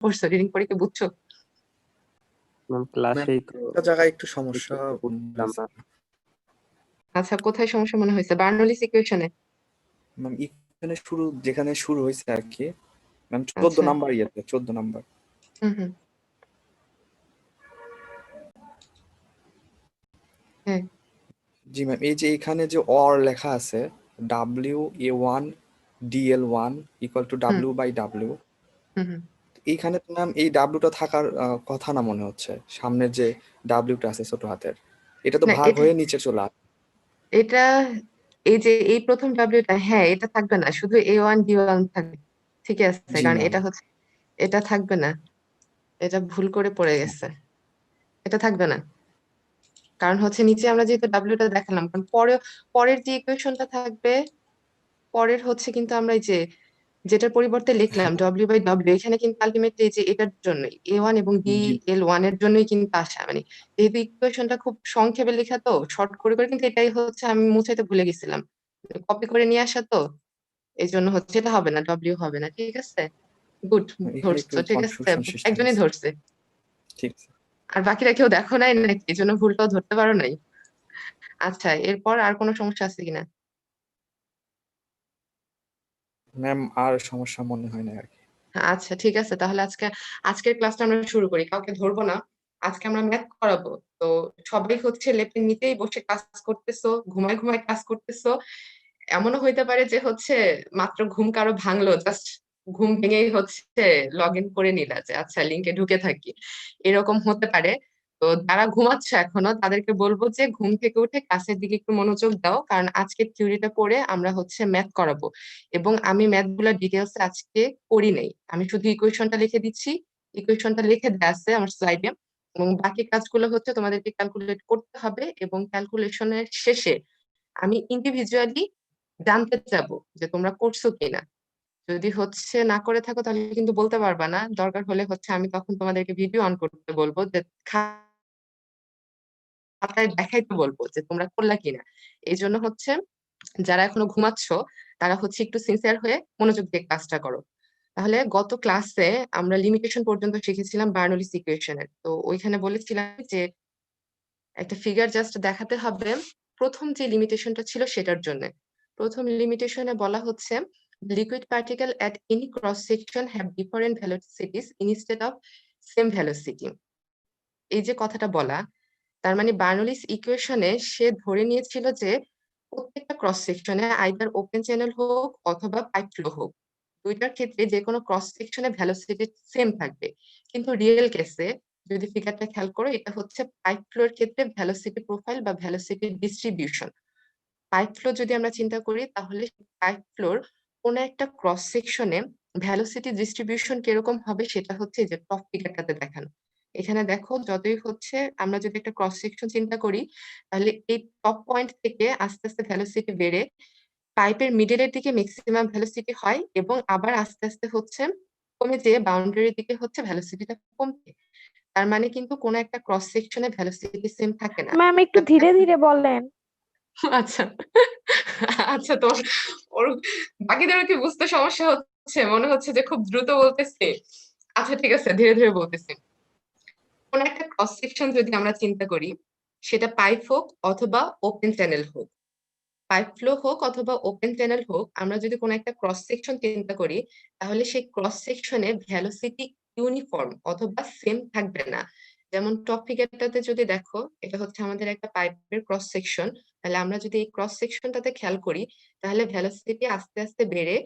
পড়ছো, রিডিং পড়ে কি বুঝছো? ম্যাম ম্যাম ক্লাসেই তো একটা জায়গায় একটু সমস্যা বুঝলাম না। আচ্ছা, কোথায় সমস্যা মনে হয়েছে? বার্নৌলিস ইকুয়েশনে? ম্যাম ইকুয়েশনে শুরু যেখানে শুরু হয়েছে আর কি ম্যাম 14 আচ্ছা, নাম্বার ইয়েতে 14 নাম্বার। হুম, হ্যাঁ, জি ম্যাম, এই যে এখানে যে অর লেখা আছে WA1 DL1 equal to hmm, W/W, হুম। এইখানে তো ম্যাম এই ডাব্লিউটা থাকার কথা না মনে হচ্ছে। সামনের যে ডাব্লিউটা আছে ছোট হাতের, এটা তো না, ভাগ এটা হয়ে নিচে চলে আসে। এটা এই যে এই প্রথম ডাব্লিউটা, হ্যাঁ, এটা থাকবে না, শুধু A1 D1 থাকবে। ঠিক আছে, জি কারণ ম্যাম। এটা হচ্ছে, এটা থাকবে না, এটা ভুল করে পড়ে গেছে, এটা থাকবে না। কারণ হচ্ছে নিচে আমরা যেহেতু ডাব্লিউটা দেখালাম, কারণ পরের যে ইকুয়েশনটা থাকবে, পরের হচ্ছে কিন্তু আমরা এই যে যেটার পরিবর্তে লিখলাম W/W, এখানে কিন্তু আলটিমেটলি এই যে এটার জন্যই A1 এবং জি DL1 এর জন্যই কিন্তু আসা, মানে যেহেতু ইকুয়েশনটা খুব সংক্ষেপে লেখা, তো শর্ট করে করে কিন্তু এটাই হচ্ছে, আমি মুছাইতে ভুলে গেছিলাম, কপি করে নিয়ে আসা, তো এই জন্য হচ্ছে এটা হবে না, ডব্লিউ হবে না। ঠিক আছে, গুড, এখানে একটু ধরছো, ঠিক আছে, কনফিউশন সৃষ্টি একজনই হয়েছে। ধরছে। ঠিক আছে আর বাকিরা কেউ দেখো নাই নাকি, এই জন্য ভুলটাও ধরতে পারো নাই? আচ্ছা, এরপর আর কোনো সমস্যা আছে কিনা? ম্যাম, আর সমস্যা মনে হয় না আর কি। আচ্ছা, ঠিক আছে, তাহলে আজকের ক্লাসটা আমরা শুরু করি, কাউকে ধরবো না। আজকে আমরা ম্যাথ করাবো। তো সবাই হচ্ছে লেপের নিচেই বসে কাজ করতেছো, ঘুমায় ঘুমায় কাজ করতেছো। এমনও হইতে পারে যে হচ্ছে মাত্র ঘুম কারো ভাঙলো, জাস্ট ঘুম ভেঙেই হচ্ছে লগ ইন করে নিলা যে আচ্ছা লিঙ্কে ঢুকে থাকি, এরকম হতে পারে। তো যারা ঘুমাচ্ছে এখনো, তাদেরকে বলবো যে ঘুম থেকে উঠে ক্লাসের দিকে একটু মনোযোগ দাও, কারণ আজকে থিওরিটা পড়ে আমরা হচ্ছে ম্যাথ করাবো। এবং আমি ম্যাথ গুলা ডিটেলস আজকে করি নাই, আমি শুধু ইকুয়েশনটা লিখে দিচ্ছি, ইকুয়েশনটা লিখে দেওয়া আছে আমার স্লাইডে, এবং বাকি কাজগুলো হচ্ছে তোমাদেরকে ক্যালকুলেট করতে হবে, এবং ক্যালকুলেশনের শেষে আমি ইন্ডিভিজুয়ালি জানতে চাবো যে তোমরা করছো কিনা। যদি হচ্ছে না করে থাকো তাহলে কিন্তু বলতে পারবা না, দরকার হলে হচ্ছে আমি তখন তোমাদেরকে ভিডিও অন করতে বলবো, যে খাতায় দেখাইতে বলবো যে তোমরা করলা কিনা। এই জন্য হচ্ছে যারা এখনো ঘুমাচ্ছ, তারা হচ্ছে একটু সিনসিয়ার হয়ে মনোযোগ দিয়ে কাজটা করো। তাহলে গত ক্লাসে আমরা লিমিটেশন পর্যন্ত শিখেছিলাম বার্নৌলিস ইকুয়েশনের। তো ওইখানে বলেছিলাম যে একটা ফিগার জাস্ট দেখাতে হবে প্রথম যে লিমিটেশনটা ছিল সেটার জন্য। প্রথম লিমিটেশনে বলা হচ্ছে liquid particle at any cross section have different velocities instead of same velocity. এই যে কথাটা বলা, তার মানে বার্নৌলিস ইকুয়েশনে সে ধরে নিয়েছিল যে প্রত্যেকটা ক্রস সেকশনে আইদার ওপেন চ্যানেল হোক অথবা পাইপ ফ্লো হোক, দুইটার ক্ষেত্রে যে কোনো ক্রস সেকশনে ভেলোসিটি সেম থাকবে। কিন্তু রিয়েল কেসে যদি ফিগারটা খেয়াল করো, এটা হচ্ছে পাইপ ফ্লোর ক্ষেত্রে ভেলোসিটি প্রোফাইল বা ভেলোসিটি ডিস্ট্রিবিউশন। পাইপ ফ্লো যদি আমরা চিন্তা করি, তাহলে পাইপ ফ্লোর কোন একটা ক্রস সেকশনে ভেলোসিটি ডিস্ট্রিবিউশন কিরকম হবে সেটা হচ্ছে এই যে টপ ফিগারটাতে দেখানো। এখানে দেখো, যতই হচ্ছে আমরা যদি একটা ক্রস সেকশন চিন্তা করি, তাহলে এই টপ পয়েন্ট থেকে আস্তে আস্তে ভেলোসিটি বেড়ে পাইপের মিডলের দিকে ম্যাক্সিমাম ভেলোসিটি হয়, এবং আবার আস্তে আস্তে হচ্ছে কমে যেয়ে বাউন্ডারির দিকে হচ্ছে ভেলোসিটিটা কমবে। তার মানে কিন্তু কোন একটা ক্রস সেকশনে ভেলোসিটি সেম থাকে না। ম্যাম একটু ধীরে ধীরে বলেন। আচ্ছা, আচ্ছা, তো ওর বাকিদেরও কি বুঝতে সমস্যা হচ্ছে? মনে হচ্ছে যে খুব দ্রুত বলতেছি। আচ্ছা, ঠিক আছে, ধীরে ধীরে বলতেছি। কোন একটা ক্রস সেকশন যদি আমরা চিন্তা করি, সেটা পাইপ হোক অথবা ওপেন চ্যানেল হোক, পাইপ ফ্লো হোক অথবা ওপেন চ্যানেল হোক, আমরা যদি কোনো একটা ক্রস সেকশন চিন্তা করি, তাহলে সেই ক্রস সেকশনে ভেলোসিটি ইউনিফর্ম অথবা সেম থাকবে না। যেমন টপ ফিগারটাতে যদি দেখো, এটা হচ্ছে আমাদের একটা পাইপের ক্রস সেকশন, তাহলে আমরা যদি এই ক্রস সেকশনটাতে খেয়াল করি, তাহলে ভেলোসিটি আস্তে আস্তে বেড়ে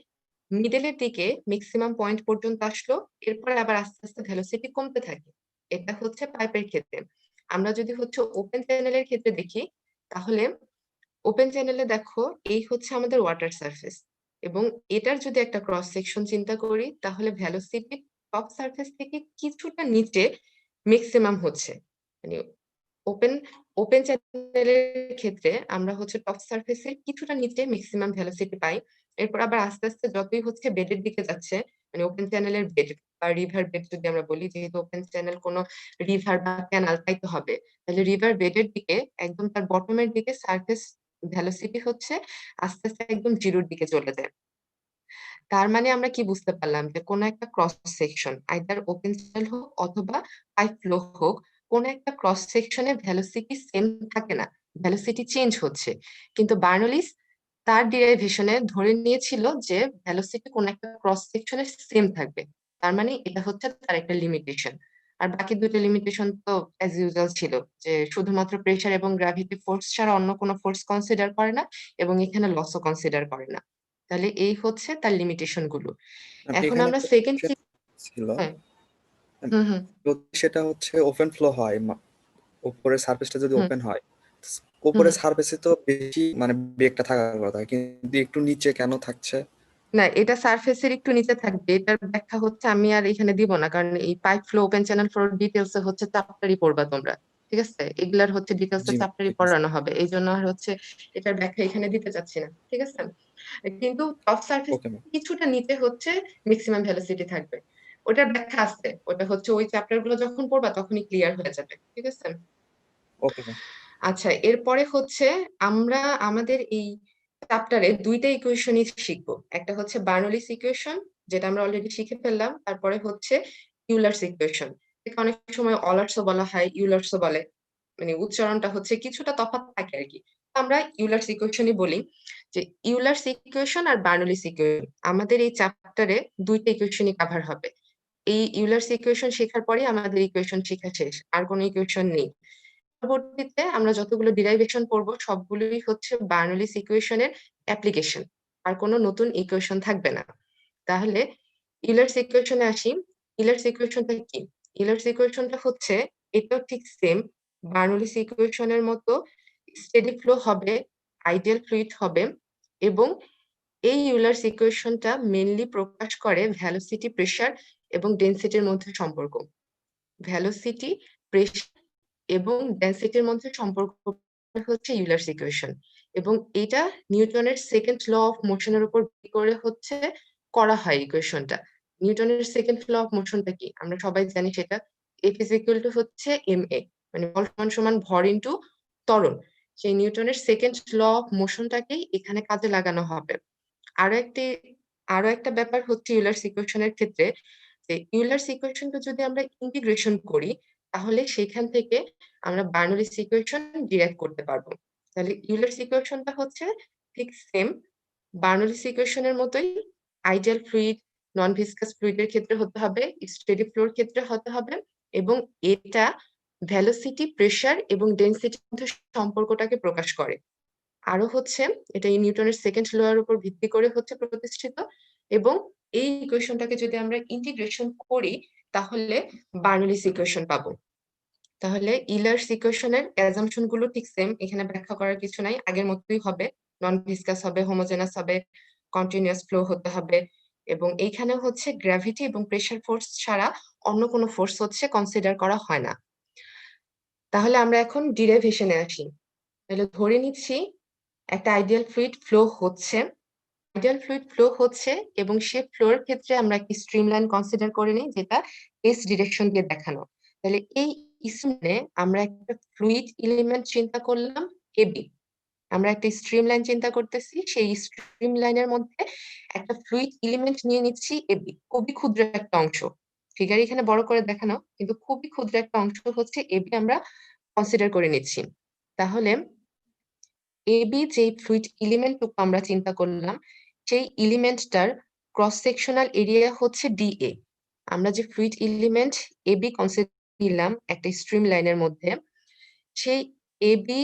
মিডলের দিকে ম্যাক্সিমাম পয়েন্ট পর্যন্ত আসলো, এরপরে আবার আস্তে আস্তে ভেলোসিটি কমতে থাকে। এটা হচ্ছে পাইপের ক্ষেত্রে। আমরা যদি হচ্ছে ওপেন চ্যানেলের ক্ষেত্রে দেখি, তাহলে ওপেন চ্যানেলে দেখো, এই হচ্ছে আমাদের ওয়াটার সারফেস, এবং এটার যদি একটা ক্রস সেকশন চিন্তা করি, তাহলে ভেলোসিটি টপ সারফেস থেকে কিছুটা নিচে ম্যাক্সিমাম হচ্ছে, মানে ওপেন ওপেন চ্যানেলের ক্ষেত্রে আমরা হচ্ছে টপ সারফেসের কিছুটা নিচে ম্যাক্সিমাম ভেলোসিটি পাই। এরপর আবার আস্তে আস্তে যতই হচ্ছে বেডের দিকে যাচ্ছে, মানে ওপেন চ্যানেলের বেড বা রিভার বেড যদি আমরা বলি, যেহেতু ওপেন চ্যানেল কোনো রিভার বা ক্যানাল তাই তো হবে, তাহলে রিভার বেডের দিকে একদম তার বটমের দিকে সারফেস ভেলোসিটি হচ্ছে আস্তে আস্তে একদম জিরোর দিকে চলে যায়। তার মানে আমরা কি বুঝতে পারলাম যে কোন একটা cross section either open channel হোক অথবা পাইপ ফ্লো হোক, কোন একটা ক্রস সেকশনে ভেলোসিটি সেম থাকে না, ভেলোসিটি চেঞ্জ হচ্ছে। কিন্তু বার্নৌলিস তার ডিরাইভেশনে ধরে নিয়েছিল যে ভেলোসিটি কোন একটা ক্রস সেকশনে সেম থাকবে। তার মানে এটা হচ্ছে তার একটা লিমিটেশন। আর বাকি দুটো লিমিটেশন তো অ্যাজ ইউজুয়াল ছিল, যে শুধুমাত্র প্রেসার এবং গ্র্যাভিটি ফোর্স ছাড়া অন্য কোনো ফোর্স কনসিডার করে না এবং এখানে লসও কনসিডার করে না। তাহলে এই হচ্ছে তার লিমিটেশন গুলো। এখন এখানে আমরা একটা সেকেন্ড question ছিল, হ্যাঁ, হুম। যদি সেটা হচ্ছে ওপেন ফ্লো হয়, উপরের সারফেসটা যদি হুম ওপেন হয়, হুম উপরের হুম। সারফেসে তো বেশি মানে বেগটা থাকার কথা, কিন্তু একটু নিচে কেন থাকছে? না, এটা সারফেসের একটু নিচে থাকবে, এটার ব্যাখ্যা হচ্ছে আমি আর এখানে দিব না, কারণ এই pipe flow open channel flow details হচ্ছে চ্যাপ্টারই পড়বা তোমরা। ঠিক আছে, এগুলার হচ্ছে ডিটেলস জি চ্যাপ্টারই ঠিক আছে। পড়ানো হবে, এই জন্য আর হচ্ছে এটার ব্যাখ্যা এখানে দিতে চাচ্ছি না। ঠিক আছে, কিন্তু টপ সারফেস ওকে ম্যাম। কিছুটা নিচে হচ্ছে ম্যাক্সিমাম ভেলোসিটি থাকবে। ওটার ব্যাখ্যা আছে, ওটা হচ্ছে ওই চ্যাপ্টার গুলো যখন পড়বা তখনই ক্লিয়ার হয়ে যাবে। ঠিক আছে। Okay ma'am. আচ্ছা, এরপরে হচ্ছে আমরা আমাদের এই চ্যাপ্টারে দুইটা ইকুয়েশনই শিখবো। একটা হচ্ছে বার্নৌলিস ইকুয়েশন, যেটা আমরা অলরেডি শিখে ফেললাম। তারপরে হচ্ছে ইউলার্স ইকুয়েশন, এটাকে অনেক সময় অলার্সও বলা হয়, ইউলার্সও বলে, মানে উচ্চারণটা হচ্ছে কিছুটা তফাৎ থাকে আর কি। আমরা ইউলার্স ইকুয়েশনই বলি। যে ইউলার্স ইকুয়েশন আর বার্নৌলিস ইকুয়েশন আমাদের এই চ্যাপ্টারে দুইটা ইকুয়েশনই কভার হবে। এই ইউলার্স ইকুয়েশন শেখার পরে আমাদের ইকুয়েশন শেখা শেষ, আর কোনো ইকুয়েশন নেই। পরবর্তীতে আমরা যতগুলো ডিরাইভেশন পড়বো সবগুলোই হচ্ছে বার্নৌলিস ইকুয়েশনের অ্যাপ্লিকেশন, আর কোনো নতুন ইকুয়েশন থাকবে না। তাহলে ইউলার্স ইকুয়েশনে আসি। ইউলার্স ইকুয়েশনটা কি? ইউলার্স ইকুয়েশনটা হচ্ছে, এটাও ঠিক সেম বার্নৌলিস ইকুয়েশনের মতো, স্টেডি ফ্লো হবে, আইডিয়াল ফ্লুইড হবে, এবং এই ইউলার্স ইকুয়েশনটা মেইনলি প্রকাশ করে ভেলোসিটি, প্রেসার এবং ডেনসিটির মধ্যে সম্পর্ক। ভেলোসিটি, প্রেসার এবং ডেনসিটির মধ্যে সম্পর্ক হচ্ছে ইউলার্স ইকুয়েশন, এবং এটা নিউটনের সেকেন্ড ল অফ মোশনের উপর ভিত্তি করে হচ্ছে করা হয় ইকুয়েশনটা। নিউটনের সেকেন্ড ল অফ মোশনটা কি আমরা সবাই জানি, সেটা এফ ইজ ইকুয়াল টু হচ্ছে এম এ, মানে বল সমান সমান ভর ইনটু ত্বরণ। সেই নিউটনের সেকেন্ড ল অফ মোশনটাকেই এখানে কাজে লাগানো হবে। আরো একটি আরো একটা ব্যাপার হচ্ছে ইউলার্স ইকুয়েশনের ক্ষেত্রে, যে ইউলার্স ইকুয়েশনকে যদি আমরা ইন্টিগ্রেশন করি তাহলে সেখান থেকে আমরা বার্নৌলিস ইকুয়েশন ডিরাইভ করতে পারবো। তাহলে ইউলার্স ইকুয়েশনটা হচ্ছে ঠিক সেম বার্নৌলিস ইকুয়েশনের মতোই, আইডিয়াল ফ্লুইড, নন ভিসকাস ফ্লুইডের ক্ষেত্রে হতে হবে, স্টেডি ফ্লোর ক্ষেত্রে হতে হবে, এবং এটা ভেলোসিটি, প্রেসার এবং ডেনসিটির মধ্যে সম্পর্কটাকে প্রকাশ করে। আরো হচ্ছে এটা এই নিউটনের সেকেন্ড ল এর উপর ভিত্তি করে হচ্ছে প্রতিষ্ঠিত, এবং এই ইকুয়েশনটাকে যদি আমরা ইন্টিগ্রেশন করি তাহলে বার্নৌলিস ইকুয়েশন পাবো। তাহলে ইউলার্স ইকুয়েশনের অ্যাজাম্পশন গুলো ঠিক সেম, এখানে ব্যাখ্যা করার কিছু নাই, আগের মতোই হবে। নন ভিসকাস হবে, হোমোজেনাস হবে, কন্টিনিউয়াস ফ্লো হতে হবে, এবং এইখানে হচ্ছে গ্র্যাভিটি এবং প্রেসার ফোর্স ছাড়া অন্য কোনো ফোর্স হচ্ছে কনসিডার করা হয় না। তাহলে আমরা এখন ডিরাইভেশনে আসি। তাহলে ধরে নিচ্ছি একটা আইডিয়াল ফ্লুইড ফ্লো হচ্ছে, আইডিয়াল ফ্লুইড ফ্লো হচ্ছে, এবং সে ফ্লোর ক্ষেত্রে আমরা একটি স্ট্রিমলাইন কনসিডার করে নিই, যেটা এস ডিরেকশন দিয়ে দেখানো। তাহলে এই স্ট্রিমলাইনে আমরা একটা ফ্লুইড এলিমেন্ট চিন্তা করলাম এবি, আমরা একটা স্ট্রিমলাইন চিন্তা করতেছি, সেই স্ট্রিমলাইনের মধ্যে একটা ফ্লুইড এলিমেন্ট নিয়ে নিচ্ছি এবি, খুবই ক্ষুদ্র একটা অংশ। ফিগার এখানে বড় করে দেখানো, কিন্তু খুবই ক্ষুদ্র একটা অংশ হচ্ছে এবি আমরা কনসিডার করে নিচ্ছি। তাহলে এবি যে ফ্লুইড এলিমেন্টটুকু আমরা চিন্তা করলাম, সেই এলিমেন্টটার ক্রস সেকশনাল এরিয়া হচ্ছে ডিএ। আমরা যে ফ্লুইড এলিমেন্ট এবি কনসিডার নিলাম একটা স্ট্রিম লাইনের মধ্যে, সেই এবি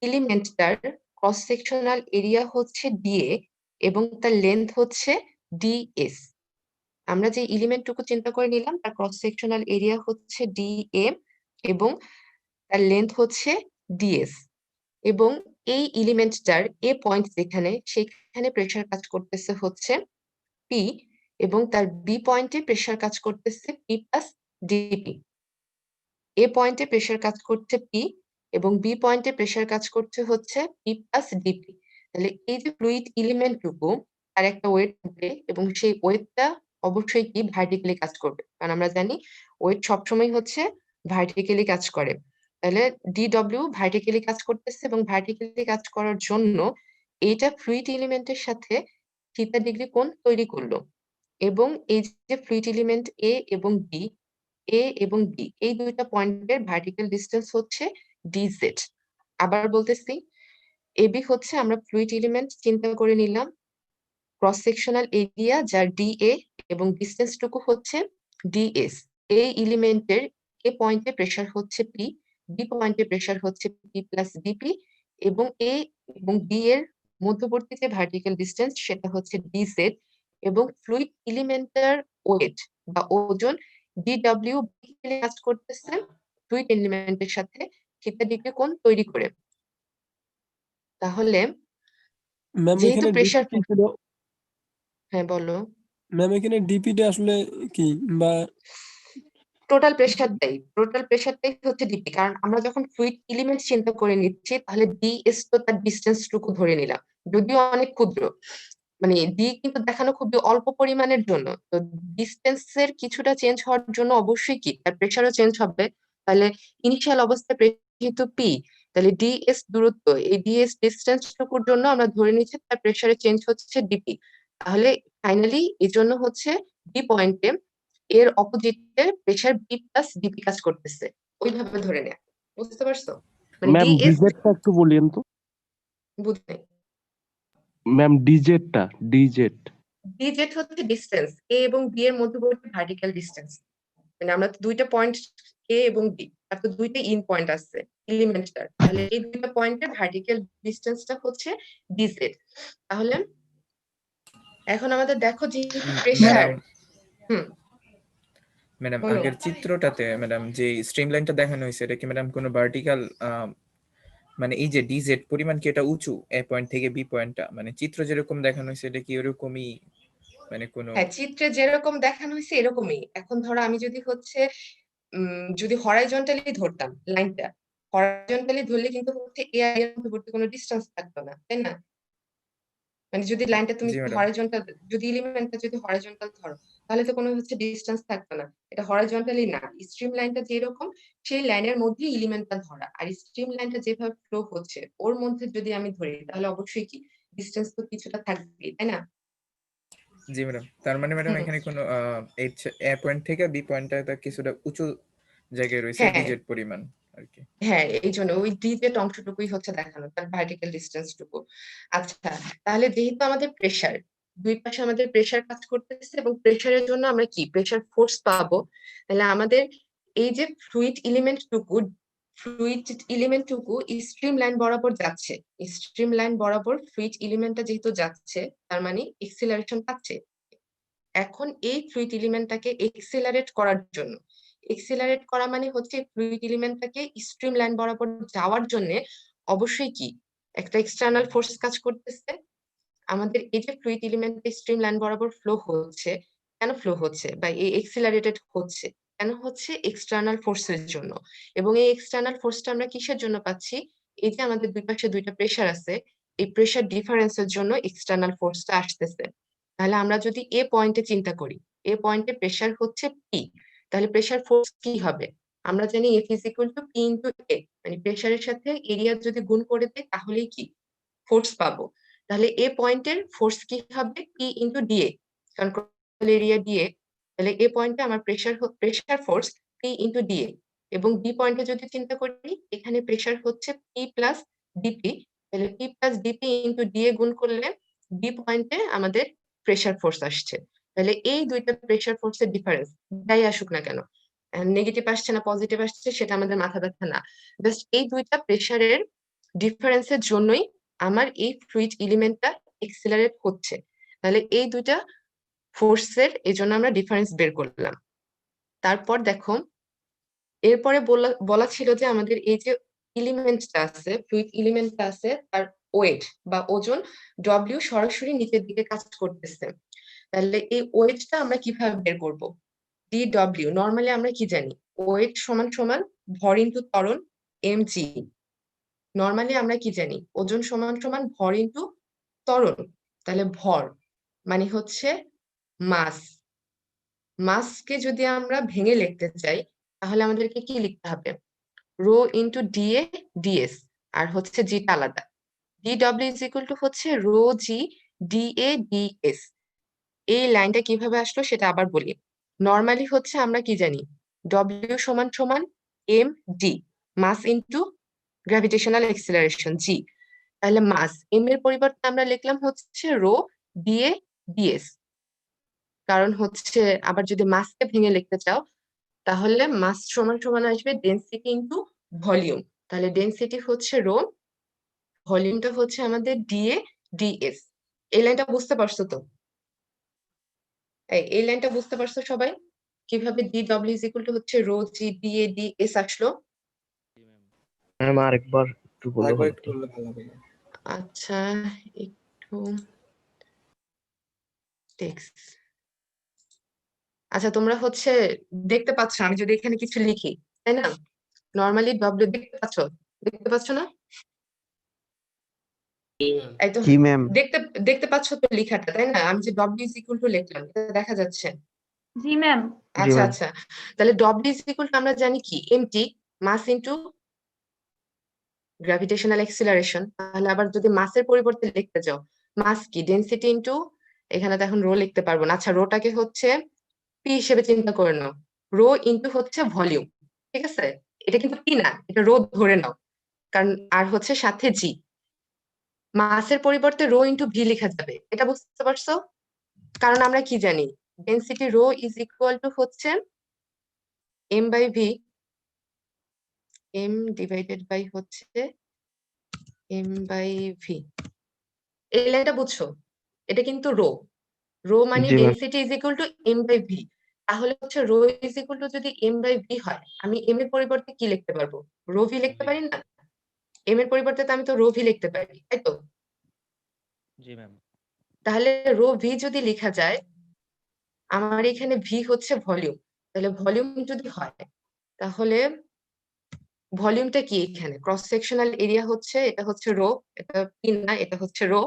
এলিমেন্টটার ক্রস সেকশনাল এরিয়া হচ্ছে ডিএ, এবং তার লেন্থ হচ্ছে ডিএস। আমরা যে এলিমেন্টটুকু চিন্তা করে নিলাম তার ক্রস সেকশনাল এরিয়া হচ্ছে ডিএ, এবং তার লেন্থ হচ্ছে ডিএস, এবং এই এলিমেন্টটার এ পয়েন্ট যেখানে, সেখানে প্রেসার কাজ করতেছে হচ্ছে পি, এবং তার বি পয়েন্টে প্রেসার কাজ করতেছে পি প্লাস ডিপি। এ পয়েন্টে প্রেসার কাজ করছে পি, এবং বি পয়েন্টে প্রেসার কাজ করছে হচ্ছে পি প্লাস ডিপি। তাহলে এই যে ফ্লুইড এলিমেন্টটুকু, তার একটা ওয়েট থাকবে, এবং সেই ওয়েটটা অবশ্যই কি ভার্টিক্যালি কাজ করবে, কারণ আমরা জানি ওয়েট সবসময় হচ্ছে ভার্টিক্যালি কাজ করে। তাহলে ডিডব্লিউ ভার্টিক্যালি কাজ করতেছে, এবং ভার্টিক্যালি কাজ করার জন্য এইটা ফ্লুইড এলিমেন্টের সাথে থিটা ডিগ্রি কোণ তৈরি করলো এবং এই যে ফ্লুইড এলিমেন্ট এ এবং বি এই দুইটা পয়েন্টের ভার্টিক্যাল ডিস্টেন্স হচ্ছে ডিজেড। আবার বলতেছি, এবি হচ্ছে আমরা ফ্লুইড এলিমেন্ট চিন্তা করে নিলাম, ক্রস সেকশনাল এরিয়া যার ডিএ এবং ডিস্টেন্স টুকু হচ্ছে ডিএস। এই এলিমেন্টের এ পয়েন্টে প্রেসার হচ্ছে পি, বি পয়েন্টে প্রেসার হচ্ছে পি প্লাস ডিপি এবং এ এবং বি এর মধ্যবর্তী যে ভার্টিক্যাল ডিস্টেন্স সেটা হচ্ছে ডিজেড এবং ফ্লুইড এলিমেন্টের ওয়েট বা ওজন ডিডব্লিউ কাজ করতেছে ফ্লুইড এলিমেন্টের সাথে থিটা ডিগ্রি কোণ তৈরি করে। তাহলে ম্যাম যেহেতু এখানে প্রেসার, ডিপি হ্যাঁ বলো, ম্যাম এখানে ডিপিটা আসলে কি বা টোটাল প্রেসারটাই হচ্ছে ডিপি। কারণ আমরা যখন ফ্লুইড এলিমেন্ট চিন্তা করে নিচ্ছি তাহলে ডিএস তো তার ডিস্টেন্স টুকু ধরে নিলাম, যদিও অনেক ক্ষুদ্র, মানে ডি কিন্তু দেখানো খুবই অল্প পরিমাণের জন্য, তো ডিস্টেন্সের কিছুটা চেঞ্জ হওয়ার জন্য অবশ্যই কি তার প্রেসারও চেঞ্জ হবে। তাহলে ইনিশিয়াল অবস্থায় যেহেতু পি, তাহলে ডিএস দূরত্ব, এই ডিএস ডিস্টেন্স টুকুর জন্য আমরা ধরে নিচ্ছি তার প্রেসারে চেঞ্জ হচ্ছে ডিপি। তাহলে ফাইনালি এই জন্য হচ্ছে ডি পয়েন্টে এর অপোজিটে প্রেসার বি প্লাস ডিপি কাজ করতেছে, ওইভাবে ধরে নেয়। বুঝতে পারছো? মানে ম্যাম ডিএস ডিজেটটা একটু বলিয়েন তো। বুঝতে, ম্যাম ডিজেটটা ডিজেট ডিজেট হচ্ছে ডিস্টেন্স এ এবং বি এর মধ্যবর্তী ভার্টিক্যাল ডিস্টেন্স। মানে আমরা তো দুইটা পয়েন্ট এ এবং বি, আর তো দুইটা ইন পয়েন্ট আছে এলিমেন্টটার, তাহলে এই দুইটা পয়েন্টের ভার্টিক্যাল ডিস্টেন্সটা হচ্ছে ডিজেড। তাহলে এখন আমাদের দেখো যে প্রেসার, হুম ম্যাডাম বলো। আগের চিত্রটাতে ম্যাডাম যে স্ট্রিম লাইনটা দেখানো হয়েছে এটা কি ম্যাডাম কোনো ভার্টিক্যাল, মানে এই যে ডিজেড পরিমাণ কি এটা উঁচু এ পয়েন্ট থেকে বি পয়েন্টটা, মানে চিত্র যেরকম দেখানো হয়েছে এটা কি ওরকমই, মানে কোনো হ্যাঁ, চিত্রে যেরকম দেখানো হয়েছে এরকমই। এখন ধরো আমি যদি হচ্ছে যদি হরাইজন্টালি ধরতাম লাইনটা, হরাইজন্টালি ধরলে কিন্তু হচ্ছে এ আর এর মধ্যবর্তী কোনো ডিস্টেন্স থাকতো না, তাই না? মানে যদি লাইনটা তুমি জি ম্যাডাম হরাইজন্টাল, যদি এলিমেন্টটা যদি হরাইজন্টাল ধরো তাহলে তো কোনো হচ্ছে ডিস্টেন্স থাকতো না। এটা হরাইজন্টালি না, স্ট্রিম লাইনটা যেরকম সেই লাইনের মধ্যে এলিমেন্টটা ধরা, আর স্ট্রিম লাইনটা যেভাবে ফ্লো হচ্ছে ওর মধ্যে যদি আমি ধরি তাহলে অবশ্যই কি ডিস্টেন্স তো কিছুটা থাকবেই, তাই না? জি ম্যাডাম, তার মানে ম্যাডাম হুম, এখানে কোনো এ পয়েন্ট থেকে বি পয়েন্টটা কিছুটা উঁচু জায়গায় রয়েছে হ্যাঁ ডিজেড পরিমাণ আর কি। হ্যাঁ, এই জন্য ওই ডিজেট অংশটুকুই হচ্ছে দেখানো, তার ভার্টিক্যাল ডিস্টেন্স টুকু। আচ্ছা, তাহলে যেহেতু আমাদের প্রেসার, দুই পাশে আমাদের প্রেসার কাজ করতেছে এবং প্রেসারের জন্য আমরা কি প্রেসার ফোর্স পাবো, তাহলে আমাদের এই যে ফ্লুইড এলিমেন্ট টুকু স্ট্রিম লাইন বরাবর যাচ্ছে, স্ট্রিম লাইন বরাবর ফ্লুইড এলিমেন্টটা যেহেতু যাচ্ছে তার মানে এক্সিলারেশন পাচ্ছে। এখন এই ফ্লুইড এলিমেন্টটাকে এক্সিলারেট করার জন্য, এক্সিলারেট করা মানে হচ্ছে ফ্লুইড এলিমেন্টটাকে স্ট্রিম লাইন বরাবর যাওয়ার জন্য অবশ্যই কি একটা এক্সটার্নাল ফোর্স কাজ করতেছে। আমাদের এই যে ফ্লুইড এলিমেন্ট স্ট্রিম লাইন বরাবর ফ্লো হচ্ছে, কেন ফ্লো হচ্ছে বা এই এক্সিলারেটেড হচ্ছে কেন হচ্ছে? এক্সটার্নাল ফোর্সের জন্য। এবং এই এক্সটার্নাল ফোর্সটা আমরা কিসের জন্য পাচ্ছি? এই যে আমাদের দুই পাশে দুইটা প্রেসার আছে, এই প্রেসার ডিফারেন্সের জন্য এক্সটার্নাল ফোর্সটা আসতেছে। তাহলে আমরা যদি এ পয়েন্টে চিন্তা করি, এ পয়েন্টে প্রেসার হচ্ছে পি, তাহলে প্রেসার ফোর্স কি হবে? আমরা জানি F is equal to P into A, মানে প্রেসারের সাথে এরিয়া যদি গুণ করে দেয় তাহলেই কি ফোর্স পাবো। তাহলে এ পয়েন্টের ফোর্স কি হবে? পি ইন্টু ডিএ, কারণ এরিয়া ডিএ। তাহলে এ পয়েন্টে আমার pressure force P into DA. এবং বি পয়েন্টে যদি চিন্তা করি এখানে প্রেসার হচ্ছে পি প্লাস ডিপি, তাহলে P plus DP into DA গুণ করলে বি পয়েন্টে আমাদের প্রেসার ফোর্স আসছে। তাহলে এই দুইটা প্রেসার ফোর্সের ডিফারেন্স যাই আসুক না কেন, নেগেটিভ আসছে না পজিটিভ আসছে সেটা আমাদের মাথা ব্যথা না, জাস্ট এই দুইটা প্রেসারের ডিফারেন্সের জন্যই আমার এই ফ্লুইড এলিমেন্টটা এক্সিলারেট হচ্ছে। তাহলে এই দুইটা ফোর্সের এই জন্য আমরা ডিফারেন্স বের করলাম। তারপর দেখো এরপরে বলা ছিল যে আমাদের এই যে এলিমেন্টটা আছে, ফ্লুইড এলিমেন্টটা আছে, তার ওয়েট বা ওজন ডব্লিউ সরাসরি নিচের দিকে কাজ করতেছে। তাহলে এই ওয়েটটা আমরা কিভাবে বের করব? ডি ডব্লিউ নর্মালি আমরা কি জানি, ওয়েট সমান সমান ভর ইনটু ত্বরণ mg। নর্মালি আমরা কি জানি, ওজন সমান সমান ভর ইনটু ত্বরণ। তাহলে ভর মানে হচ্ছে মাস, মাসকে যদি আমরা ভেঙে লিখতে চাই তাহলে আমাদেরকে কি লিখতে হবে? রো ইন্টু ডিএ ডিএস, আর হচ্ছে জিটা আলাদা। D W is equal to হচ্ছে রো জি DADS। এই লাইনটা কিভাবে আসলো সেটা আবার বলি। নর্মালি হচ্ছে আমরা কি জানি, W সমান সমান md, mass into gravitational acceleration g। তাহলে মাস m এর পরিবর্তে আমরা লিখলাম হচ্ছে রো DADS। কারণ হচ্ছে আবার যদি মাসকে ভেঙে লিখতে চাও তাহলে মাস সমান সমান আসবে ডেনসিটি ইনটু ভলিউম। তাহলে ডেনসিটি হচ্ছে রো, ভলিউমটা হচ্ছে আমাদের DADS। এই লাইনটা বুঝতে পারছো তো? এই লাইনটা বুঝতে পারছো সবাই? কিভাবে DW ইজ ইকুয়াল টু হচ্ছে রো জি DADS আসলো? ম্যাম আরেকবার একটু বললে আরেকবার ভালো একটু হতো। বললে ভালো হবে। আচ্ছা, একটু টেক্সট। আচ্ছা, তোমরা হচ্ছে দেখতে পাচ্ছ আমি যদি এখানে কিছু লিখি, তাই না? নর্মালি ডব্লিউ দেখতে পাচ্ছ না? এই তো জি ম্যাম। দেখতে দেখতে পাচ্ছ তো লেখাটা, তাই না? আমি যে ডব্লিউ ইজ ইকুয়াল টু লিখলাম, এটা দেখা যাচ্ছে? জি ম্যাম। জি আচ্ছা ম্যাম। আচ্ছা, তাহলে ডব্লিউ ইজ ইকুয়াল টু আমরা জানি কি এমটি, মাস ইনটু গ্র্যাভিটেশনাল এক্সিলারেশন। তাহলে আবার যদি মাসের পরিবর্তে লিখতে যাও, মাস কি ডেনসিটি ইনটু, এখানে তো এখন রো লিখতে পারবো না। আচ্ছা, রোটাকে হচ্ছে পি হিসেবে চিন্তা করে নাও, রো ইনটু হচ্ছে ভলিউম। ঠিক আছে, এটা কিন্তু পি না, এটা রো ধরে নাও, কারণ আর হচ্ছে সাথে জি। মাসের পরিবর্তে রো ইনটু ভি লেখা যাবে, এটা বুঝতে পারছো? কারণ আমরা কি জানি, density rho is equal to হচ্ছে M by V, M divided by হচ্ছে এম বাই ভি। এই লাইনটা বুঝছো? এটা কিন্তু রো, রো মানে জি ma'am. Density is equal to M by V. তাহলে হচ্ছে রো ইজ ইকুয়াল টু যদি এম বাই ভি হয়, আমি এম এর পরিবর্তে কি লিখতে পারবো? রো ভি লিখতে পারি না? এম এর পরিবর্তে তো আমি তো রো ভি লিখতে পারি, তাই তো? জি ম্যাম। তাহলে রো ভি যদি লেখা যায়, আমার এখানে ভি হচ্ছে ভলিউম, তাহলে ভলিউম যদি হয় তাহলে ভলিউমটা কি, এখানে ক্রস সেকশনাল এরিয়া হচ্ছে, এটা হচ্ছে রো, এটা পিন না, এটা হচ্ছে রো।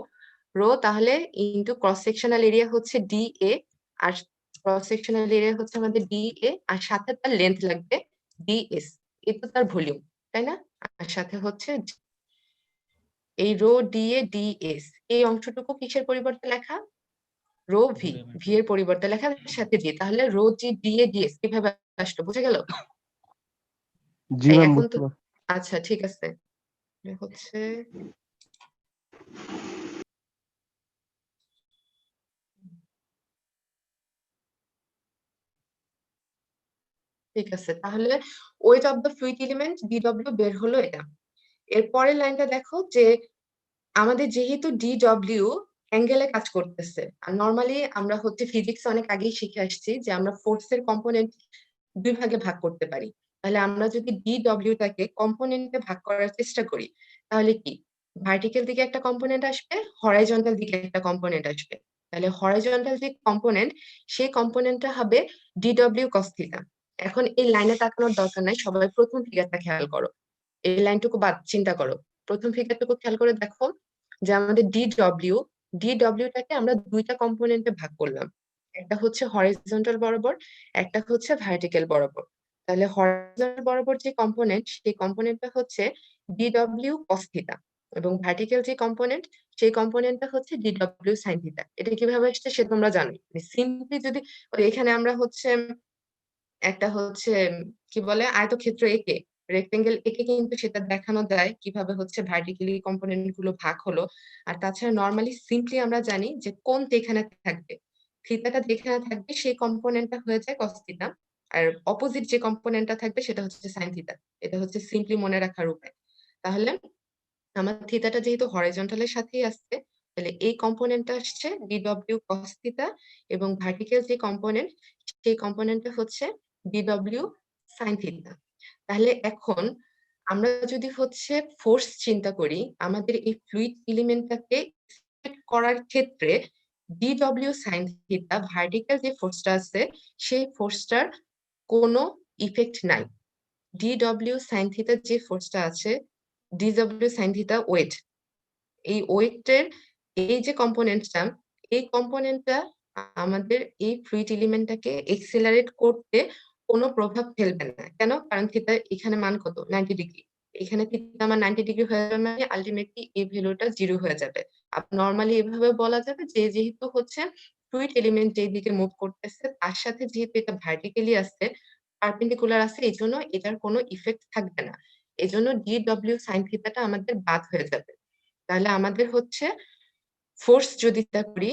রো তাহলে ইনটু ক্রস সেকশনাল এরিয়া হচ্ছে ডি এ, আর ক্রস সেকশনাল এরিয়া হচ্ছে আমাদের ডি এ, আর সাথে তার লেন্থ লাগবে ডিএস, এটা তার ভলিউম, তাই না? আর সাথে হচ্ছে এই রো ডি এ ডিএস, এই অংশটুকু কিসের পরিবর্তে লেখা? রো ভি, ভি এর পরিবর্তে লেখা সাথে দিয়ে। তাহলে rho g d A d s কিভাবে আসলো, বুঝে গেল? জি ম্যাম, এখন বুঝতে তো পারছি। আচ্ছা ঠিক আছে, হচ্ছে ঠিক আছে। তাহলে weight of the fluid element DW বের হলো এটা। এর পরের লাইনটা দেখো যে আমাদের যেহেতু DW অ্যাঙ্গেলে কাজ করতেছে, আর নর্মালি আমরা হচ্ছে ফিজিক্স অনেক আগেই শিখে আসছি যে আমরা ফোর্সের কম্পোনেন্ট দুই ভাগে ভাগ করতে পারি। তাহলে আমরা যদি DW টাকে কম্পোনেন্টে ভাগ করার চেষ্টা করি, তাহলে কি ভার্টিক্যাল দিকে একটা কম্পোনেন্ট আসবে, হরাইজন্টাল দিকে একটা কম্পোনেন্ট আসবে। তাহলে হরাইজন্টাল যে কম্পোনেন্ট, সেই কম্পোনেন্টটা হবে DW cos থিটা। এখন এই লাইনে তাকানোর দরকার নাই, সবাই প্রথম ফিগারটা খেয়াল করো, এই লাইনটুকু বাদ চিন্তা করো। প্রথম ফিগারটুকু খেয়াল করে দেখো যে আমাদের DW টাকে আমরা দুইটা কম্পোনেন্টে ভাগ করলাম, একটা হচ্ছে হরাইজন্টাল বরাবর, একটা হচ্ছে ভার্টিক্যাল বরাবর। তাহলে হরাইজন্টাল বরাবর যে কম্পোনেন্ট, সেই কম্পোনেন্টটা হচ্ছে DW cos থিটা, এবং ভার্টিক্যাল যে কম্পোনেন্ট, সেই কম্পোনেন্টটা হচ্ছে DW sin থিটা। এটা কিভাবে আসছে সে তোমরা জানো, সিম্পলি যদি এখানে আমরা হচ্ছে একটা হচ্ছে কি বলে আয়তক্ষেত্র এঁকে, রেক্টেঙ্গেল এঁকে কিন্তু সেটা দেখানো যায় কিভাবে হচ্ছে ভার্টিক্যালি কম্পোনেন্ট গুলো ভাগ হলো। আর তাছাড়া নর্মালি সিম্পলি আমরা জানি যে কোণ যেখানে থাকবে, থিটাটা যেখানে থাকবে সেই কম্পোনেন্টটা হয়ে যায় cos থিটা, আর অপোজিট যে কম্পোনেন্টটা থাকবে সেটা হচ্ছে sin থিটা। এটা হচ্ছে সিম্পলি মনে রাখার উপায়। তাহলে আমার থিটাটা যেহেতু হরাইজন্টালের সাথেই আসছে, তাহলে এই কম্পোনেন্টটা আসছে DW cos থিটা, এবং ভার্টিক্যাল যে কম্পোনেন্ট, সেই কম্পোনেন্টটা হচ্ছে DW sin থিটা। তাহলে এখন আমরা যদি হচ্ছে ফোর্স চিন্তা করি, আমাদের এই ফ্লুইড এলিমেন্টটাকে করার ক্ষেত্রে DW sin থিটা ভার্টিক্যাল যে ফোর্সটা আছে, সেই ফোর্সটার কোনো ইফেক্ট নাই। DW sin থিটা যে ফোর্সটা আছে, DW sin থিটা ওয়েট, এই ওয়েটের এই যে কম্পোনেন্টটা, এই কম্পোনেন্টটা আমাদের এই ফ্লুইড এলিমেন্টটাকে এক্সেলারেট করতে কোনো প্রভাব ফেলবে না। কেন? কারণ থিটা এখানে মান কত, 90 ডিগ্রি। এখানে থিটা আমার 90 ডিগ্রি হয়ে যাবে, মানে আলটিমেটলি এই ভ্যালুটা 0 হয়ে যাবে। নর্মালি এভাবে বলা যাবে যে যেহেতু হচ্ছে ফ্লুইড এলিমেন্ট যেই দিকে মুভ করতেছে তার সাথে যেহেতু এটা ভার্টিক্যালি আছে, পারপেন্ডিকুলার আছে, এই জন্য এটার কোনো ইফেক্ট থাকবে না। এই জন্য DW সাইন থিটাটা আমাদের বাদ হয়ে যাবে। তাহলে আমাদের হচ্ছে ফোর্স যদি তা করি,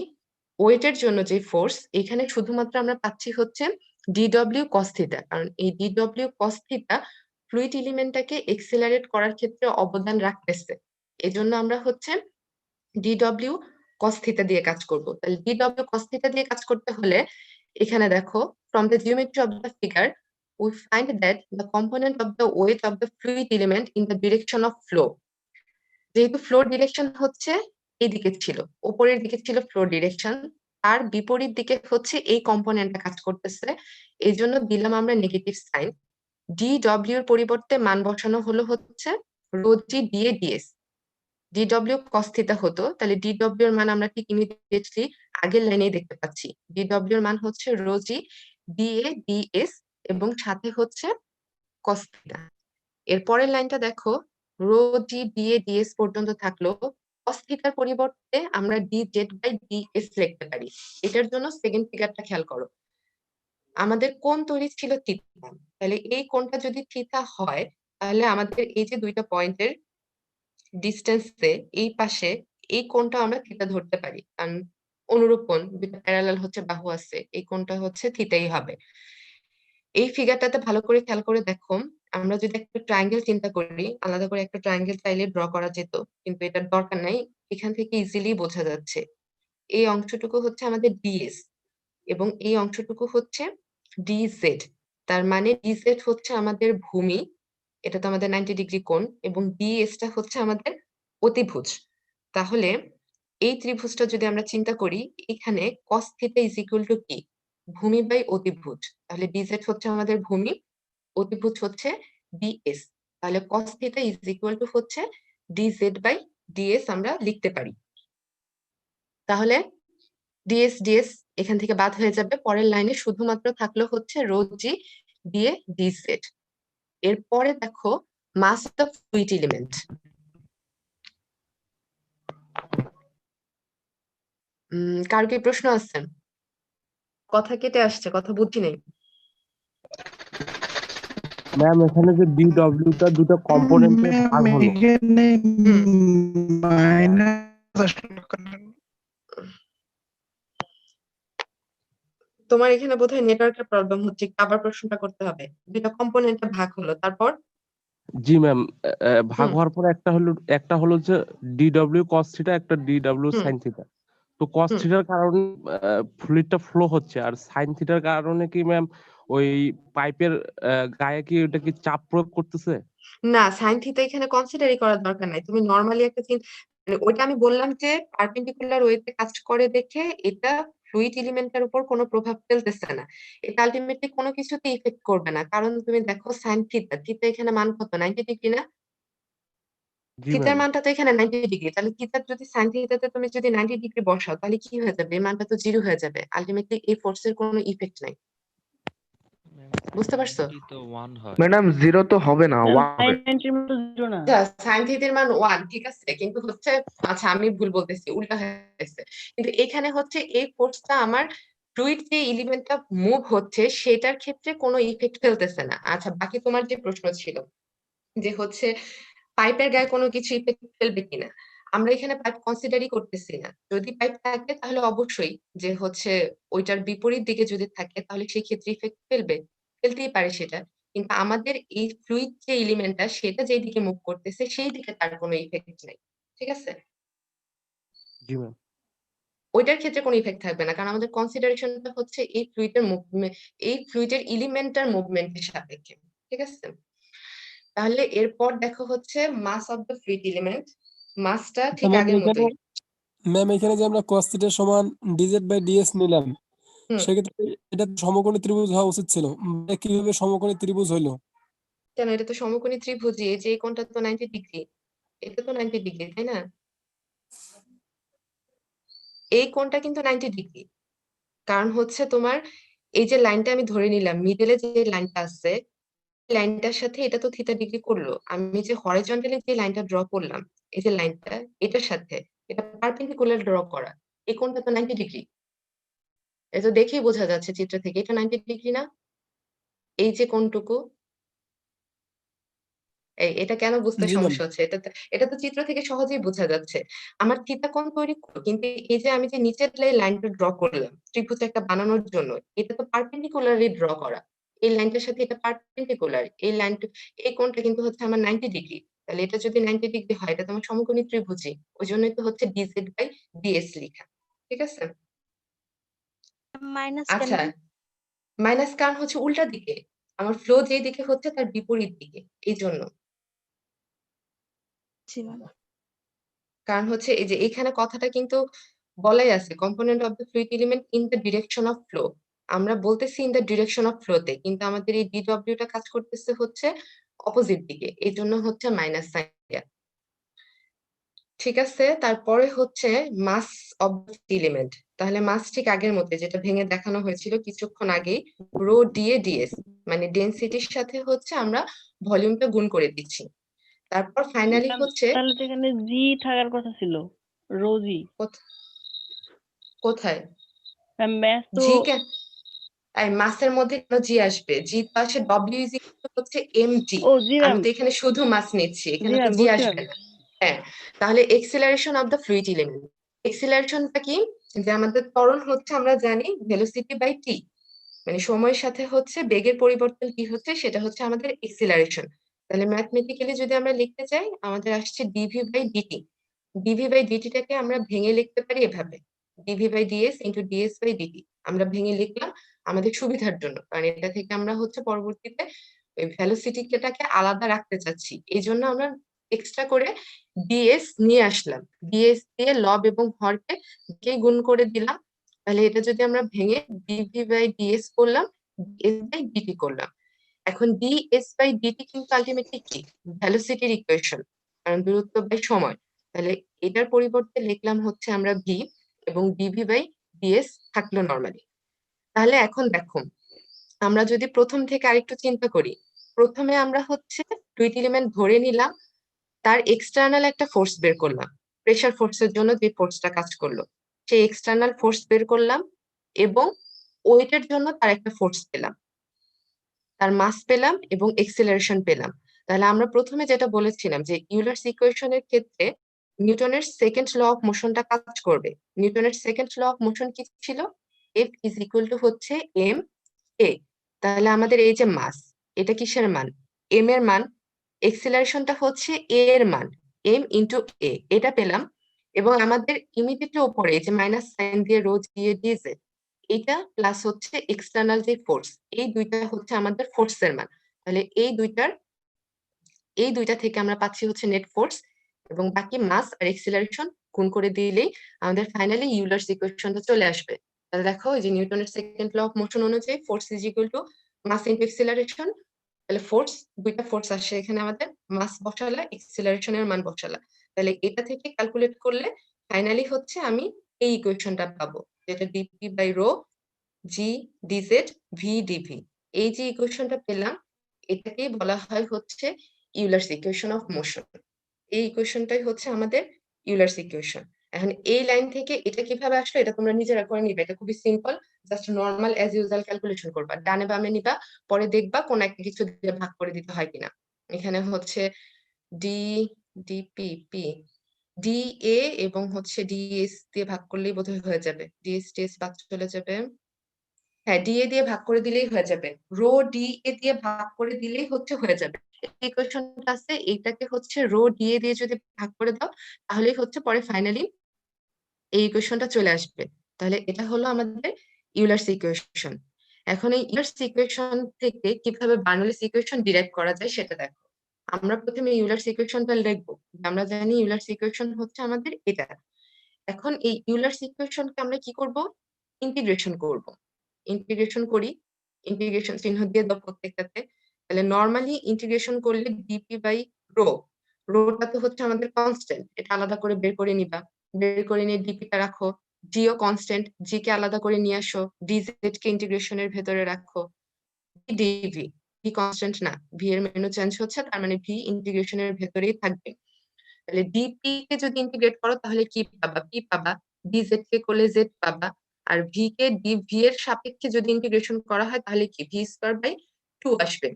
ওয়েটের জন্য যে ফোর্স, এখানে শুধুমাত্র আমরা পাচ্ছি হচ্ছে DW cos থিটা, কারণ এই DW cos থিটা ফ্লুইড এলিমেন্টটাকে এক্সেলারেট করার ক্ষেত্রে অবদান রাখতেছে। এজন্য আমরা হচ্ছে DW cos থিটা দিয়ে কাজ করব। তাহলে DW cos থিটা দিয়ে কাজ করতে হলে এখানে দেখো, from the geometry of the figure we find that the component of the weight of the fluid element in the direction of flow, যেহেতু ফ্লো ডিরেকশন হচ্ছে এইদিকে ছিল, উপরের দিকে ছিল ফ্লো ডিরেকশন, তার বিপরীত দিকে হচ্ছে এই কম্পোনেন্টটা কাজ করতেছে, এই জন্য দিলাম আমরা নেগেটিভ সাইন। DW এর পরিবর্তে মান বসানো হলো হচ্ছে রো জি দিয়ে ডিএস। DW cos থিটা হতো, তাহলে DW এর মান আমরা ঠিক ইমিডিয়েটলি আগের লাইনেই দেখতে পাচ্ছি। DW এর মান হচ্ছে রো জি দিয়ে ডিএস এবং সাথে হচ্ছে cos থিটা। এর পরের লাইনটা দেখো, রো জি দিয়ে ডিএস পর্যন্ত থাকলো, cos থিটার পরিবর্তে আমরা dz বাই ডিএস লিখতে পারি। এটার জন্য সেকেন্ড ফিগারটা খেয়াল করো, আমাদের কোণ তৈরি ছিল থিটা, তাহলে এই কোণটা যদি থিটা হয় তাহলে আমাদের এই যে দুইটা পয়েন্টের ডিস্টেন্সে এই পাশে এই কোণটা আমরা থিটা ধরতে পারি, কারণ অনুরূপ কোণ দুইটা প্যারালাল হচ্ছে বাহু আছে, এই কোণটা হচ্ছে থিটাই হবে। এই ফিগারটাতে ভালো করে খেয়াল করে দেখো, আমরা যদি একটা ট্রায়াঙ্গেল চিন্তা করি, আলাদা করে একটা ট্রায়াঙ্গেল চাইলে ড্র করা যেত, কিন্তু এটার দরকার নাই, এখান থেকে ইজিলি বোঝা যাচ্ছে। এই অংশটুকু হচ্ছে আমাদের ডিএস এবং এই অংশটুকু হচ্ছে ডিজেড। তার মানে ডিজেড হচ্ছে আমাদের ভূমি, এটা তো আমাদের 90 ডিগ্রি কোণ, এবং ডিএসটা হচ্ছে আমাদের অতিভুজ। তাহলে এই ত্রিভুজটা যদি আমরা চিন্তা করি, এখানে cos theta is equal two কি, ভূমি বাই অতিভুজ। তাহলে ডিজেড হচ্ছে আমাদের ভূমি, অতিভুজ হচ্ছে ডিএস, তাহলে cos theta is equal to হচ্ছে ডিজেড বাই ডিএস আমরা লিখতে পারি। তাহলে ডিএস ডিএস এখান থেকে বাদ হয়ে যাবে, পরের লাইনে শুধুমাত্র থাকলো হচ্ছে রো জি দিয়ে ডিজেড। এরপরে দেখো মাস অফ ফ্লুইড এলিমেন্ট। কার কি প্রশ্ন আছে? কথা কেটে আসছে, কথা বুঝি নাই। ম্যাম এখানে যে DW টা দুটো কম্পোনেন্টে ভাগ হলো, তোমার এখানে বোধহয় নেটওয়ার্কের প্রবলেম হচ্ছে, একটু আবার প্রশ্নটা করতে হবে। দুইটা কম্পোনেন্টে ভাগ হলো, তারপর জি ম্যাম, ভাগ হুম হওয়ার পরে একটা হলো যে DW cos থিটা, একটা DW হুম sin থিটা। তো cos হুম থিটার কারণে ফ্লুইডটা ফ্লো হচ্ছে, আর sin থিটার কারণে কি ম্যাম ওই পাইপের গায়ে কি ওটা কি চাপ প্রয়োগ করতেছে? না, সাইন থিটা এখানে কনসিডারই করার দরকার নাই। তুমি নরমালি একটা মানে ওইটা আমি বললাম যে পারপেন্ডিকুলার ওয়েতে কাজ করে দেখে এটা ফ্লুইড এলিমেন্টের উপর কোনো প্রভাব ফেলতেছে না, এটা আলটিমেটলি কোনো কিছুতে ইফেক্ট করবে না, কারণ তুমি দেখো সাইন থিটা, থিটা এখানে মান কত, 90 ডিগ্রি না? জি থিটার ম্যাম। মানটা তো এখানে 90 ডিগ্রি, তাহলে থিটার যদি সাইন থিটাতে তুমি যদি 90 ডিগ্রি বসাও তাহলে কি হয়ে যাবে, এই মানটা তো জিরো হয়ে যাবে, আলটিমেটলি এই ফোর্সের কোনো ইফেক্ট নাই। বুঝতে পারছো? তো 1 হয়। ম্যাডাম জিরো তো হবে না, সাইন থিটার মান 1, ঠিক আছে, কিন্তু হচ্ছে, আচ্ছা আমি ভুল বলতেছি, উল্টা হয়েছে, কিন্তু এখানে হচ্ছে এই ফোর্সটা আমার ফ্লুইড যে এলিমেন্টটা মুভ হচ্ছে সেটার ক্ষেত্রে কোনো ইফেক্ট ফেলতেছে না। আচ্ছা, বাকি তোমার যে প্রশ্ন ছিল যে হচ্ছে পাইপের গায়ে কোনো কিছু ইফেক্ট ফেলবে কিনা, আমরা এখানে পাইপ কনসিডারই করতেছি না। যদি পাইপ থাকে তাহলে অবশ্যই যে হচ্ছে ওইটার বিপরীত দিকে যদি থাকে তাহলে সেই ক্ষেত্রে ইফেক্ট ফেলতেই পারে সেটা, কিন্তু আমাদের এই ফ্লুইড যে এলিমেন্টটা সেটা যেই দিকে মুভ করতেছে সেই দিকে তার কোনো ইফেক্ট নাই, ঠিক আছে? জি ম্যাম। ওইটার ক্ষেত্রে কোনো ইফেক্ট থাকবে না, কারণ আমাদের কনসিডারেশনটা হচ্ছে এই ফ্লুইডের মুভমেন্ট, এই ফ্লুইডের এলিমেন্টার মুভমেন্টের সাপেক্ষে, ঠিক আছে? তাহলে এরপর দেখো হচ্ছে মাস অফ দ্য ফ্লুইড এলিমেন্ট, মাসটা ঠিক আগের মতোই। ম্যাম এখানে যে আমরা cos থিটা সমান dz বাই ডিএস নিলাম, হুম সেক্ষেত্রে এটা তো সমকোণী ত্রিভুজ হওয়া উচিত ছিল, এটা কিভাবে সমকোণী ত্রিভুজ হইলো? কেন, এটা তো সমকোণী ত্রিভুজই, এই যে এই কোণটা তো 90 ডিগ্রি, এটা তো 90 ডিগ্রি, তাই না? এই কোণটা কিন্তু 90 ডিগ্রি, কারণ হচ্ছে তোমার এই যে লাইনটা আমি ধরে নিলাম, মিডলে যে লাইনটা আছে, লাইনটার সাথে এটা তো থিটা ডিগ্রি করলো, আমি যে হরাইজন্টালি যে লাইনটা ড্র করলাম, এই যে লাইনটা, এটার সাথে এটা পারপেন্ডিকুলার ড্র করা। এই কোণটা তো 90 ডিগ্রি। এটা তো দেখেই বোঝা যাচ্ছে চিত্র থেকে। এটা 90 ডিগ্রি না? এই যে কোণটুকু, এটা কেন বুঝতে জি ম্যাম। সমস্যা হচ্ছে? এটা তো চিত্র থেকে সহজেই বোঝা যাচ্ছে। আমার থিটা কোণ তৈরি কিন্তু এই যে আমি যে নিচের লাইনটা ড্র করলাম ত্রিভুজ একটা বানানোর জন্য, এটা তো পারপেন্ডিকুলারলি ড্র করা। এই লাইনটার সাথে এটা পারপেন্ডিকুলার। এই লাইনটা এই কোণটা কিন্তু হচ্ছে আমার 90 ডিগ্রি। তাহলে এটা যদি 90 ডিগ্রি হয় এটা তো আমার সমকোণী ত্রিভুজই। ওইজন্যই তো হচ্ছে dz/ds লিখা। ঠিক আছে? মাইনাস কেন? আচ্ছা, মাইনাস কারণ হচ্ছে উল্টা দিকে। আমার ফ্লো যেই দিকে হচ্ছে তার বিপরীত দিকে। এইজন্য। জি ম্যাম। কারণ হচ্ছে এই যে এখানে কথাটা কিন্তু বলাই আছে component of the fluid element in the direction of flow. আমরা বলতেছি in the direction of flow তে, কিন্তু আমাদের এই DW টা কাজ করতেছে হচ্ছে অপোজিট দিকে। এজন্য হচ্ছে মাইনাস সাইন দেয়া। ঠিক আছে? তারপরে হচ্ছে মাস অফ দ্য এলিমেন্ট। তাহলে মাস ঠিক আগের মতো যেটা ভেঙে দেখানো হয়েছিল কিছুক্ষণ আগেই, রো দিয়ে ডিএস মানে ডেনসিটির সাথে হচ্ছে আমরা ভলিউমটা গুণ করে দিচ্ছি। তারপর ফাইনালি ম্যাম, হচ্ছে তাহলে তো এখানে জি থাকার কথা ছিল, রোজি। কোথায় ম্যাম ম্যাথ তো জি কে মাসের মধ্যে কেন জি আসবে? জি পাশে ডব্লিউ ইজ হচ্ছে এমটি। ও জি আমি ম্যাম, তো এখানে শুধু মাস নিচ্ছি, জি এখানে তো ম্যাম জি বুঝছি আসবে ম্যাম। না। হ্যাঁ, তাহলে acceleration of the fluid element. এক্সেলারেশনটা কি? যে আমাদের ত্বরণ হচ্ছে আমরা জানি ভেলোসিটি বাই টি, মানে সময়ের সাথে হচ্ছে বেগের পরিবর্তন কি হচ্ছে সেটা হচ্ছে আমাদের এক্সেলারেশন। তাহলে ম্যাথমেটিক্যালি যদি আমরা লিখতে চাই আমাদের আসছে DV by DT. DV by ডিটিটাকে আমরা ভেঙে লিখতে পারি এভাবে, DV by DS into DS by DT. আমরা ভেঙে লিখলাম আমাদের সুবিধার জন্য, কারণ এটা থেকে আমরা হচ্ছে পরবর্তীতে ওই ভ্যালোসিটিটাকে আলাদা রাখতে চাচ্ছি। এই জন্য আমরা এক্সট্রা করে ডিএস নিয়ে আসলাম। ডিএস দিয়ে লব এবং হরকে গুণ করে দিলাম। তাহলে এটা যদি আমরা ভেঙে ডিভি বাই ডিএস করলাম, ডিএস বাই ডিটি করলাম। এখন ডিএস বাই ডিটি কিন্তু আলটিমেটলি কি? ভ্যালোসিটির ইকুয়েশন, কারণ দূরত্ব বাই সময়। তাহলে এটার পরিবর্তে লিখলাম হচ্ছে আমরা ভি, এবং ডিভি বাই ডিএস থাকলো নরমালি। তাহলে এখন দেখো আমরা যদি প্রথম থেকে আরেকটু চিন্তা করি, প্রথমে আমরা হচ্ছে ফ্লুইড এলিমেন্ট ধরে নিলাম, তার এক্সটার্নাল একটা ফোর্স বের করলাম, প্রেসার ফোর্সের জন্য যে ফোর্সটা কাজ করলো সেই এক্সটার্নাল ফোর্স বের করলাম, এবং ওয়েটের জন্য তার একটা ফোর্স পেলাম, তার মাস পেলাম এবং এক্সেলারেশন পেলাম। তাহলে আমরা প্রথমে যেটা বলেছিলাম যে ইউলার্স ইকুয়েশনের ক্ষেত্রে নিউটনের সেকেন্ড ল অফ মোশনটা কাজ করবে। নিউটনের সেকেন্ড ল অফ মোশন কি ছিল? এফ ইজ ইকুয়াল টু হচ্ছে এম এ। তাহলে আমাদের এই যে মাস, এটা কিসের মান? এম এর মান। এক্সেলারেশনটা হচ্ছে এ এর মান, এম ইন্টু এ, এটা পেলাম। এবং আমাদের ইমিডিয়েটলি উপরে এই যে মাইনাস সাইন দিয়ে রো দিয়ে দিয়েছে, এইটা প্লাস হচ্ছে এক্সটার্নাল যে ফোর্স, এই দুইটা হচ্ছে আমাদের ফোর্সের মান। তাহলে এই দুইটা থেকে আমরা পাচ্ছি হচ্ছে নেট ফোর্স, এবং বাকি মাস আর এক্সেলারেশন গুণ করে দিলেই আমাদের ফাইনালি ইউলার্স ইকুয়েশনটা চলে আসবে। তাহলে দেখো এই যে নিউটনের সেকেন্ড ল অফ মোশন অনুযায়ী force is equal to mass into acceleration. তাহলে দুইটা ফোর্স আসে এখানে, আমাদের মাস বসালা, এক্সেলারেশনের মান বসালা। তাহলে এটা থেকে ক্যালকুলেট করলে ফাইনালি হচ্ছে আমি এই ইকুয়েশনটা পাবো, যেটা d p by rho g d z v d v. এই যে ইকুয়েশনটা পেলাম এটাকেই বলা হয় হচ্ছে ইউলার্স ইকুয়েশন অফ মোশন। এই ইকুয়েশনটাই হচ্ছে আমাদের ইউলার্স ইকুয়েশন। এখন এই লাইন থেকে এটা কিভাবে আসলো এটা তোমরা নিজেরা করে নিবে, এটা খুবই simple. Just normal as usual calculation করবা, ডানে বামে নিবা, পরে দেখবা কোন একটা কিছু দিয়ে ভাগ করে দিতে হয় কিনা। এখানে হচ্ছে D DP P D A এবং হচ্ছে ডিএস দিয়ে ভাগ করলেই বোধহয় হয়ে যাবে, ডিএস টিএস বাদ চলে যাবে। হ্যাঁ, ডিএ দিয়ে ভাগ করে দিলেই হয়ে যাবে, রো ডিএ দিয়ে ভাগ করে দিলেই হচ্ছে হয়ে যাবে। এই ইকুয়েশনটা আছে, এইটাকে হচ্ছে রো ডিএ দিয়ে যদি ভাগ করে দাও তাহলেই হচ্ছে পরে ফাইনালি এই ইকুয়েশনটা চলে আসবে। তাহলে এটা হলো আমাদের ইউলার্স ইকুয়েশন। এখন এই ইউলার্স ইকুয়েশন থেকে কিভাবে বার্নৌলিস ইকুয়েশন ডিরাইভ করা যায় সেটা দেখো। আমরা প্রথমে ইউলার্স ইকুয়েশনটা লিখবো। আমরা জানি ইউলার্স ইকুয়েশন হচ্ছে আমাদের এটা। এখন এই ইউলার্স ইকুয়েশনকে আমরা কি করব? ইন্টিগ্রেশন করব। ইন্টিগ্রেশন করি, ইন্টিগ্রেশন চিহ্ন দিয়ে দাও প্রত্যেকটাতে। তাহলে নরমালি ইন্টিগ্রেশন করলে ডিপি বাই রো, রোটা তো হচ্ছে আমাদের কনস্ট্যান্ট, এটা আলাদা করে বের করে নিবা। বের করে নিয়ে ডিপিটা রাখো, জিও কনস্ট্যান্ট, জি কে আলাদা করে নিয়ে আসো, ডিজেড কে ইন্টিগ্রেশনের ভেতরে রাখো, ডিভি, ভি কনস্ট্যান্ট না, ভি এর মেনু চেঞ্জ হচ্ছে, তার মানে ভি ইন্টিগ্রেশনের ভেতরেই থাকবে। তাহলে ডিপি কে যদি ইন্টিগ্রেট করো তাহলে কি পাবা? পি পাবা। ডিজেড কে করলে জেড পাবা। আর ভি কে ভি এর সাপেক্ষে যদি ইন্টিগ্রেশন করা হয় তাহলে কি ভি স্কয়ার বাই 2 আসবে।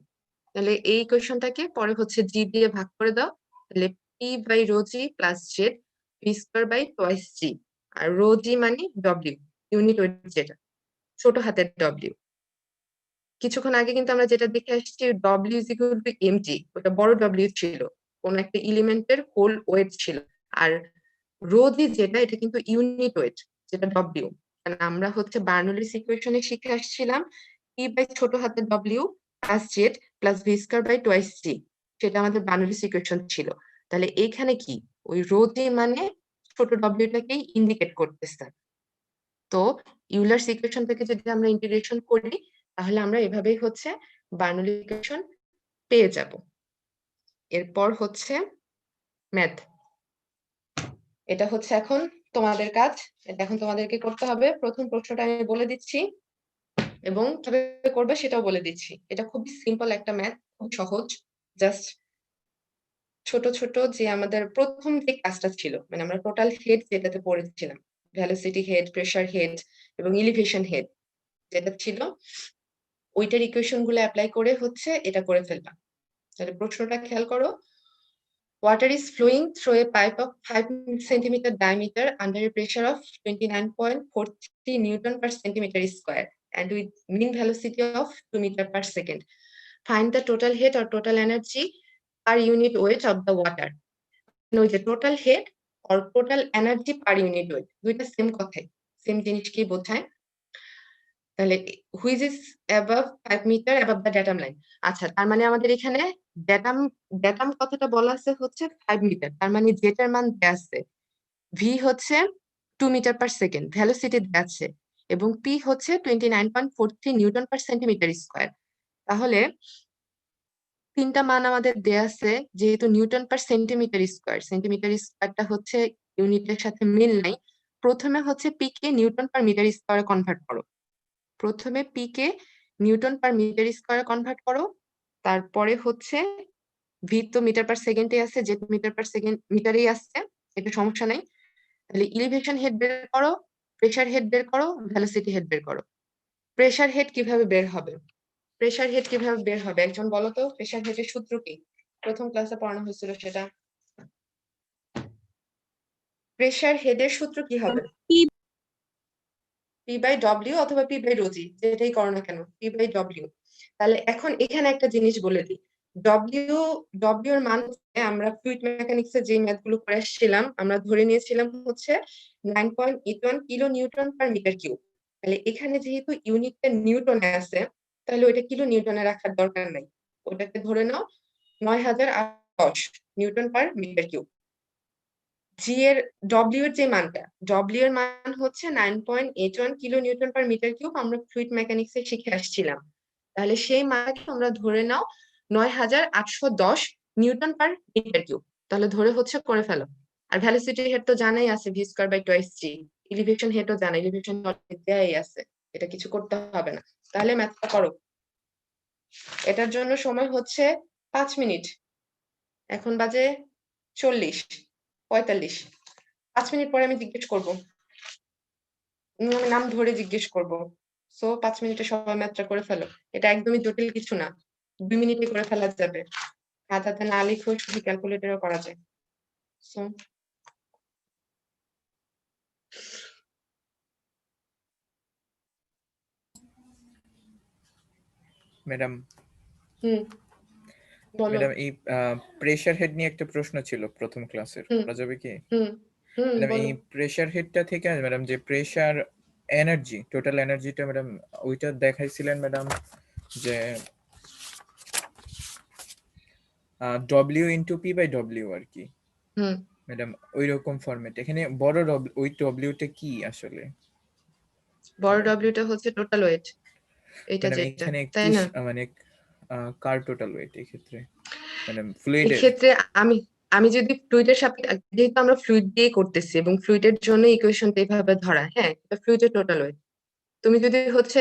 তাহলে এই ইকুয়েশনটাকে পরে হচ্ছে জি দিয়ে ভাগ করে দাও, তাহলে P by rho G plus Z V square by twice G. আর রো জি মানে ডব্লিউ, ইউনিট ওয়েট যেটা, ছোট হাতের ডব্লিউ। কিছুক্ষণ আগে কিন্তু আমরা যেটা দেখে আসছি W is equal two MG, ওটা বড় ডব্লিউ ছিল, কোন একটা এলিমেন্টের হোল ওয়েট ছিল। আর রো জি যেটা, এটা কিন্তু ইউনিট ওয়েট, যেটা ডব্লিউ। কারণ আমরা হচ্ছে বার্নৌলিস ইকুয়েশনে শিখে আসছিলাম পি বাই ছোট হাতের W plus Z plus V square by twice G, সেটা আমাদের বার্নৌলিস ইকুয়েশন ছিল। তাহলে এখানে কি ওই রো জি মানে ছোট ডব্লিউটাকেই ইন্ডিকেট করতেছে। তো ইউলার্স ইকুয়েশন থেকে যদি আমরা ইন্টিগ্রেশন করি তাহলে আমরা এভাবেই হচ্ছে বার্নৌলি ইকুয়েশন পেয়ে যাব। এরপর হচ্ছে ম্যাথ। এটা হচ্ছে এখন তোমাদের কাজ, এটা এখন তোমাদেরকে করতে হবে। প্রথম প্রশ্নটা আমি বলে দিচ্ছি এবং কিভাবে করবে সেটাও বলে দিচ্ছি। এটা খুবই সিম্পল একটা ম্যাথ, খুব সহজ। জাস্ট ছোট ছোট যে আমাদের প্রথম যে কাজটা ছিল, মানে আমরা টোটাল হেড যেটাতে পড়েছিলাম, ভেলোসিটি হেড, প্রেসার হেড এবং এলিভেশন হেড যেটা ছিল, ওইটার ইকুয়েশন গুলো অ্যাপ্লাই করে হচ্ছে এটা করে ফেলবা। তাহলে প্রশ্নটা খেয়াল করো। Water is flowing through a pipe of 5 centimeter diameter under a pressure of 29.43 Newton per centimeter square and with mean velocity of 2 meter per second. Find the total head or total energy per unit weight of the water. ওই যে total head or total energy per unit weight, দুইটা same কথাই, same জিনিসকেই বোঝায়। তাহলে which is above 5 metre above the datum line. আচ্ছা, তার মানে আমাদের এখানে ড্যাটাম কথাটা বলা আছে হচ্ছে 5 মিটার, তার মানে যেটার মান দেয়া আছে ভি হচ্ছে 2 মিটার পার সেকেন্ড, ভেলোসিটি দেয়া আছে, এবং পি হচ্ছে 29.43 নিউটন পার সেন্টিমিটার স্কয়ার। তাহলে তিনটা মান আমাদের দেয়া আছে, যেহেতু নিউটন পার সেন্টিমিটার স্কয়ারটা হচ্ছে ইউনিটের সাথে মিল নাই। প্রথমে হচ্ছে পি কে নিউটন পার মিটার স্কয়ারে কনভার্ট করো। প্রথমে পি কে নিউটন পার মিটার স্কয়ারে কনভার্ট করো, তারপরে হচ্ছে ভি তো মিটার পার সেকেন্ডে আছে, যে মিটার পার সেকেন্ড মিটারেই আছে, এটা সমস্যা নাই। তাহলে ইলিভেশন হেড বের করো, প্রেসার হেড বের করো, ভেলোসিটি হেড বের করো। প্রেসার হেড কিভাবে বের হবে? একজন বলো তো, প্রেসার হেডের সূত্র কি? প্রথম ক্লাসে পড়ানো হয়েছিল সেটা। প্রেসার হেডের সূত্র কি হবে? পি বাই ডব্লিউ অথবা পি বাই রো জি, যেটাই করো না কেন, পি বাই ডব্লিউ। তাহলে এখন এখানে একটা জিনিস বলে দিই, ডব্লিউ এর মান আমরা ফ্লুইড মেকানিক্সে যে ম্যাথ গুলো করে আসছিলাম, আমরা ধরে নিয়েছিলাম হচ্ছে 9.81 kilo newton per metre cube. তাহলে এখানে যেহেতু ইউনিটটা নিউটনে আছে, তাহলে ওইটা কিলো নিউটনে রাখার দরকার নাই, ওটাকে ধরে নাও 9010 নিউটন পার মিটার কিউব। জি এর ডব্লিউ এর যে মানটা, ডব্লিউ এর মান হচ্ছে 9.81 kilo newton per metre cube, আমরা ফ্লুইড মেকানিক্সে শিখে আসছিলাম। তাহলে সেই মানটাকে আমরা ধরে নাও 9810 নিউটন পার মিটার কিউব। তাহলে ধরে হচ্ছে করে ফেলো। আর ভেলোসিটি হেড তো জানাই আছে V square by twice G. Elevation হেডও জানা, এলিভেশন দেয়াই আছে, এটা কিছু করতে হবে না। তাহলে ম্যাথটা করো। এটার জন্য সময় হচ্ছে 5 মিনিট। এখন বাজে 45 5 মিনিট পরে আমি জিজ্ঞেস করবো, নাম ধরে জিজ্ঞেস করবো। সো 5 মিনিটে সবাই ম্যাথটা করে ফেলো। এটা একদমই জটিল কিছু না, 2 মিনিটে করে ফেলা যাবে। হাতে না লিখেও শুধু ক্যালকুলেটরও করা যায়। সো ম্যাডাম বলো। ম্যাডাম এই প্রেসার হেড নিয়ে একটা প্রশ্ন ছিল প্রথম ক্লাসের, করা যাবে কি? ম্যাডাম এই বলো। প্রেসার হেডটা থেকে ম্যাডাম যে প্রেসার এনার্জি, টোটাল এনার্জিটা ম্যাডাম ওইটা দেখাইছিলেন ম্যাডাম, যে W into P by W আর কি ম্যাডাম, ওই রকম ফরম্যাট। এখানে বড় ওই ডব্লিউটা কি আসলে? বড় ডব্লিউটা হচ্ছে টোটাল ওয়েট, এটা ম্যাডাম যেটা, এখানে তাই না? মানে কার টোটাল ওয়েট এই ক্ষেত্রে ম্যাডাম? ফ্লুইডের এক্ষেত্রে আমি আমি যদি ফ্লুইডের সাপেক্ষে, যেহেতু আমরা ফ্লুইড দিয়ে করতেছি এবং ফ্লুইডের জন্য ইকুয়েশনটা এইভাবে ধরা, হ্যাঁ, ফ্লুইডের টোটাল ওয়েট। তুমি যদি হচ্ছে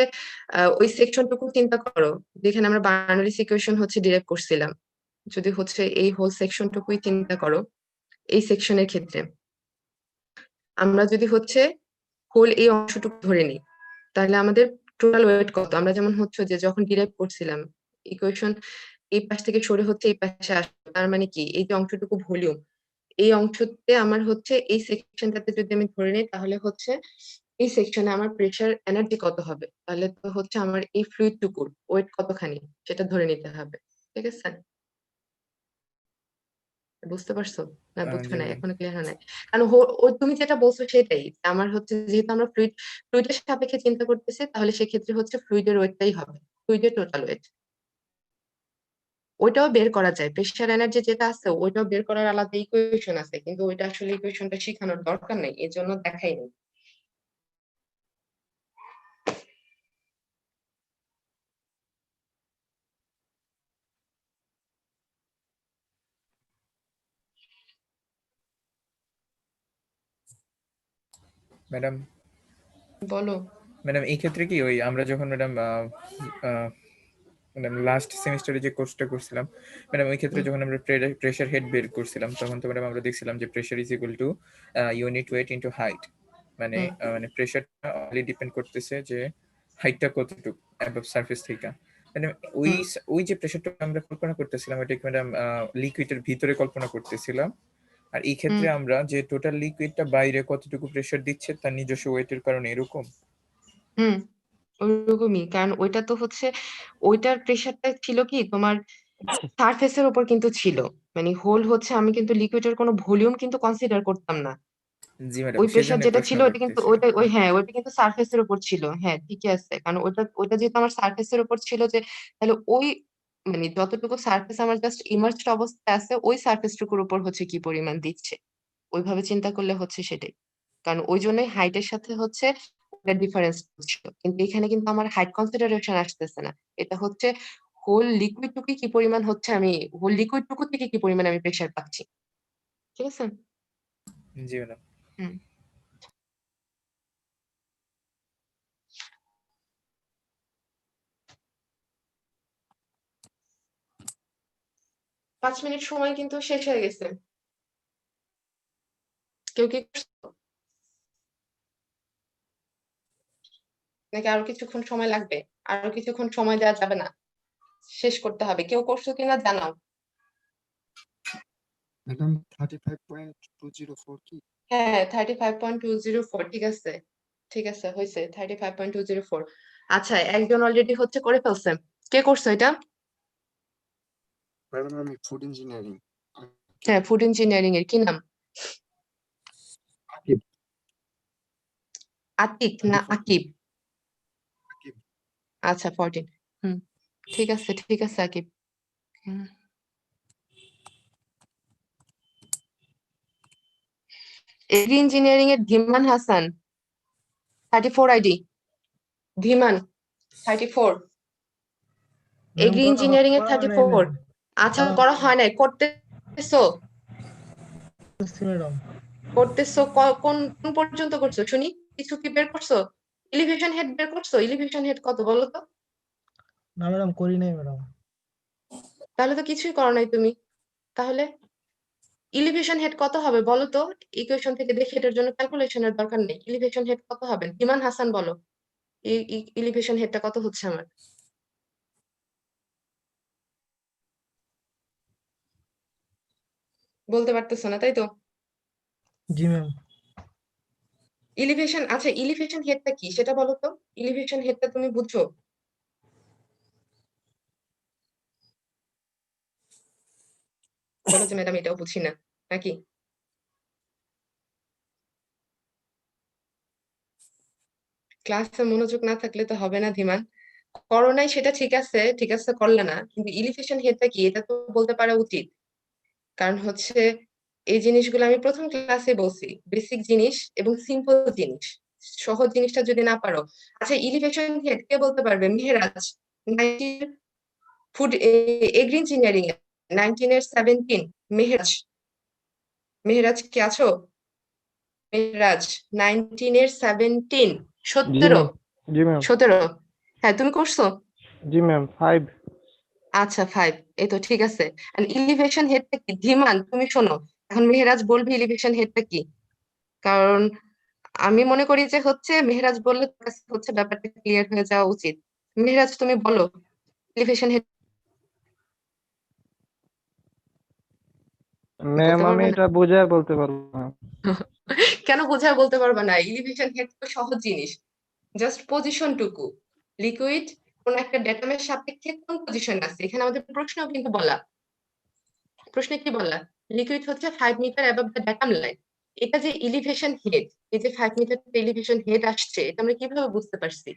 ওই সেকশনটুকু চিন্তা করো যেখানে আমরা বার্নৌলিস ইকুয়েশন হচ্ছে ডিরাইভ করছিলাম, যদি হচ্ছে এই হোল সেকশনটুকুই চিন্তা করো, এই সেকশনের ক্ষেত্রে আমরা যদি হচ্ছে হোল এই অংশটুকু ধরে নিই, তাহলে আমাদের টোটাল ওয়েট কত? আমরা যেমন হচ্ছে যে যখন ডিরাইভ করছিলাম ইকুয়েশন এই পাশ থেকে সরে হচ্ছে এই পাশে আসবে, তার মানে কি এই যে অংশটুকু ভলিউম, এই অংশতে আমার হচ্ছে এই সেকশনটাতে যদি আমি ধরে নিই, তাহলে হচ্ছে এই সেকশনে আমার প্রেসার এনার্জি কত হবে, তাহলে তো হচ্ছে আমার এই ফ্লুইড টুকুর ওয়েট কতখানি সেটা ধরে নিতে হবে। ঠিক আছে, বুঝতে পারছো না? বুঝছো জি না, ম্যাডাম। এখনো ক্লিয়ার হয় না? কারণ তুমি যেটা বলছো সেটাই, আমার হচ্ছে যেহেতু আমরা ফ্লুইডের সাপেক্ষে চিন্তা করতেছি, তাহলে সেক্ষেত্রে হচ্ছে ফ্লুইডের ওয়েটটাই হবে, ফ্লুইডের টোটাল ওয়েট। ওইটাও বের করা যায়, প্রেসার এনার্জি যেটা আছে ওইটাও বের করার আলাদা ইকুয়েশন আছে, কিন্তু ওইটা আসলে ইকুয়েশনটা শেখানোর দরকার নেই, এর জন্য দেখাইনি। ম্যাডাম বলো। ম্যাডাম এই ক্ষেত্রে কি ওই আমরা যখন ম্যাডাম ম্যাডাম লাস্ট সেমিস্টারে যে কোর্সটা করছিলাম ম্যাডাম, ওই ক্ষেত্রে যখন আমরা প্রেসার হেড বের করছিলাম, তখন তো ম্যাডাম আমরা দেখছিলাম যে pressure is equal two unit wait into height. মানে মানে প্রেসারটা অনলি ডিপেন্ড করতেছে যে হাইটটা কতটুকু অ্যাবভ সারফেস থেকে। মানে ওই যে প্রেসারটা আমরা কল্পনা করতেছিলাম, এটা কি ম্যাডাম লিকুইডের ভিতরে কল্পনা করতেছিলাম। আর এই ক্ষেত্রে আমরা যে টোটাল লিকুইডটা বাইরে কতটুকু প্রেসার দিচ্ছে তার নিজস্ব ওয়েটের কারণে এরকম। ওইরকমই, কারণ ওইটা তো হচ্ছে ওইটার প্রেসারটা ছিল কি তোমার সারফেসের উপর কিন্তু ছিল, মানে হোল হচ্ছে আমি কিন্তু লিকুইডের কোনো ভলিউম কিন্তু কনসিডার করতাম না। জি ম্যাডাম, ওই প্রেসার সেজন্য যেটা প্রশ্ন ছিল ওইটা কিন্তু করতেছি। ওইটা কিন্তু সারফেসের উপর ছিল, হ্যাঁ ঠিকই আছে, কারণ ওইটা যেহেতু আমার সারফেসের উপর ছিল, যে তাহলে ওই মানে যতটুকু সারফেস আমার জাস্ট ইমার্জড অবস্থায় আছে ওই সারফেস টুকুর উপর হচ্ছে কি পরিমাণ দিচ্ছে, ওইভাবে চিন্তা করলে হচ্ছে সেটাই, কারণ ওই জন্যই হাইটের সাথে হচ্ছে ডিফারেন্স ছিল, কিন্তু এখানে কিন্তু আমার হাইট কনসিডারেশন আসতেছে না, এটা হচ্ছে হোল লিকুইড টুকু কি পরিমাণ হচ্ছে আমি হোল লিকুইড টুকু থেকে কি পরিমাণ আমি প্রেসার পাচ্ছি। ঠিক আছে। জি ম্যাডাম। হুম 5 মিনিট সময় কিন্তু শেষ হয়ে গেছে। কেউ কি করছো? নাকি আরো কিছুক্ষণ সময় লাগবে? আরো কিছুক্ষণ সময় দেওয়া যাবে না, শেষ করতে হবে। কেউ করছো কিনা জানাও। ম্যাডাম 35.204 কি? হ্যাঁ 35.204, ঠিক আছে ঠিক আছে, হয়েছে 35.204। আচ্ছা একজন অলরেডি হচ্ছে করে ফেলছে, কে করছো এটা? ম্যাডাম আমি ফুড ইঞ্জিনিয়ারিং। হ্যাঁ ফুড ইঞ্জিনিয়ারিং এর কি নাম? আকিব। আতিক না আকিব? আকিব। আচ্ছা 14। ঠিক আছে ঠিক আছে আকিব। এগ্রি ইঞ্জিনিয়ারিং এর ধীমান হাসান 34 আইডি। ধীমান 34, এগ্রি ইঞ্জিনিয়ারিং এর 34। আচ্ছা করা হয় নাই, করতেছো করতেছো কোন কোন পর্যন্ত করছো শুনি? কিছু কি বের করছো? এলিভেশন হেড বের করছো? এলিভেশন হেড কত বলো তো? না ম্যাডাম করি নাই ম্যাডাম। তাহলে তো কিছুই করো নাই তুমি। তাহলে এলিভেশন হেড কত হবে বলো তো? ইকুয়েশন থেকে দেখে, এটার জন্য ক্যালকুলেশনের দরকার নেই। এলিভেশন হেড কত হবে? ইমান হাসান বলো, এলিভেশন হেডটা কত হচ্ছে আমার? বলতে পারতেছো না তাই তো? জি ম্যাম। এলিভেশন, আচ্ছা এলিভেশন হেডটা কি সেটা বলো তো? এলিভেশন হেডটা তুমি বুঝছো? বলো যে ম্যাডাম এটাও বুঝি না, নাকি? ক্লাসে মনোযোগ না থাকলে তো হবে না ধীমান। করো নাই সেটা ঠিক আছে, ঠিক আছে করলে না, কিন্তু এলিভেশন হেডটা কি এটা তো বলতে পারা উচিত, কারণ হচ্ছে এই জিনিসগুলো আমি প্রথম ক্লাসে বলছি, বেসিক জিনিস এবং সিম্পল জিনিস, সহজ জিনিসটা যদি না পারো। আচ্ছা এলিভেশন হেড কে বলতে পারবে? মেহেরাজ 19 ফুড এগ্রি ইঞ্জিনিয়ারিং এ 19 এর 17। মেহেরাজ, মেহেরাজ কি আছো? মেহেরাজ 19 এর 17, 17। জি ম্যাম। 17, হ্যাঁ তুমি করছো? জি ম্যাম 5। আচ্ছা 5, এই তো ঠিক আছে। এলিভেশন হেডটা কি? ধীমান তুমি শোনো, এখন মেহেরাজ বলবি এলিভেশন হেডটা কি, কারণ আমি মনে করি যে হচ্ছে মেহেরাজ বললে তোর কাছে হচ্ছে ব্যাপারটা ক্লিয়ার হয়ে যাওয়া উচিত। মেহেরাজ তুমি বলো এলিভেশন হেড ম্যাম বলতে আমি পারবে না? এটা বুঝায় বলতে পারবো না। কেন বোঝায় বলতে পারবে না? এলিভেশন হেড তো সহজ জিনিস, জাস্ট পজিশন টুকু। লিকুইড কোন একটা ডেটামের সাপেক্ষে কোন পজিশন আছে, এখানে আমাদের প্রশ্ন কিন্তু বলা, প্রশ্নে কি বলা, লিকুইড হচ্ছে 5 metre above the datum line. এটা যে এলিভেশন হেড, এই যে 5 মিটার এলিভেশন হেড আসছে, এটা আমরা কিভাবে বুঝতে পারছি?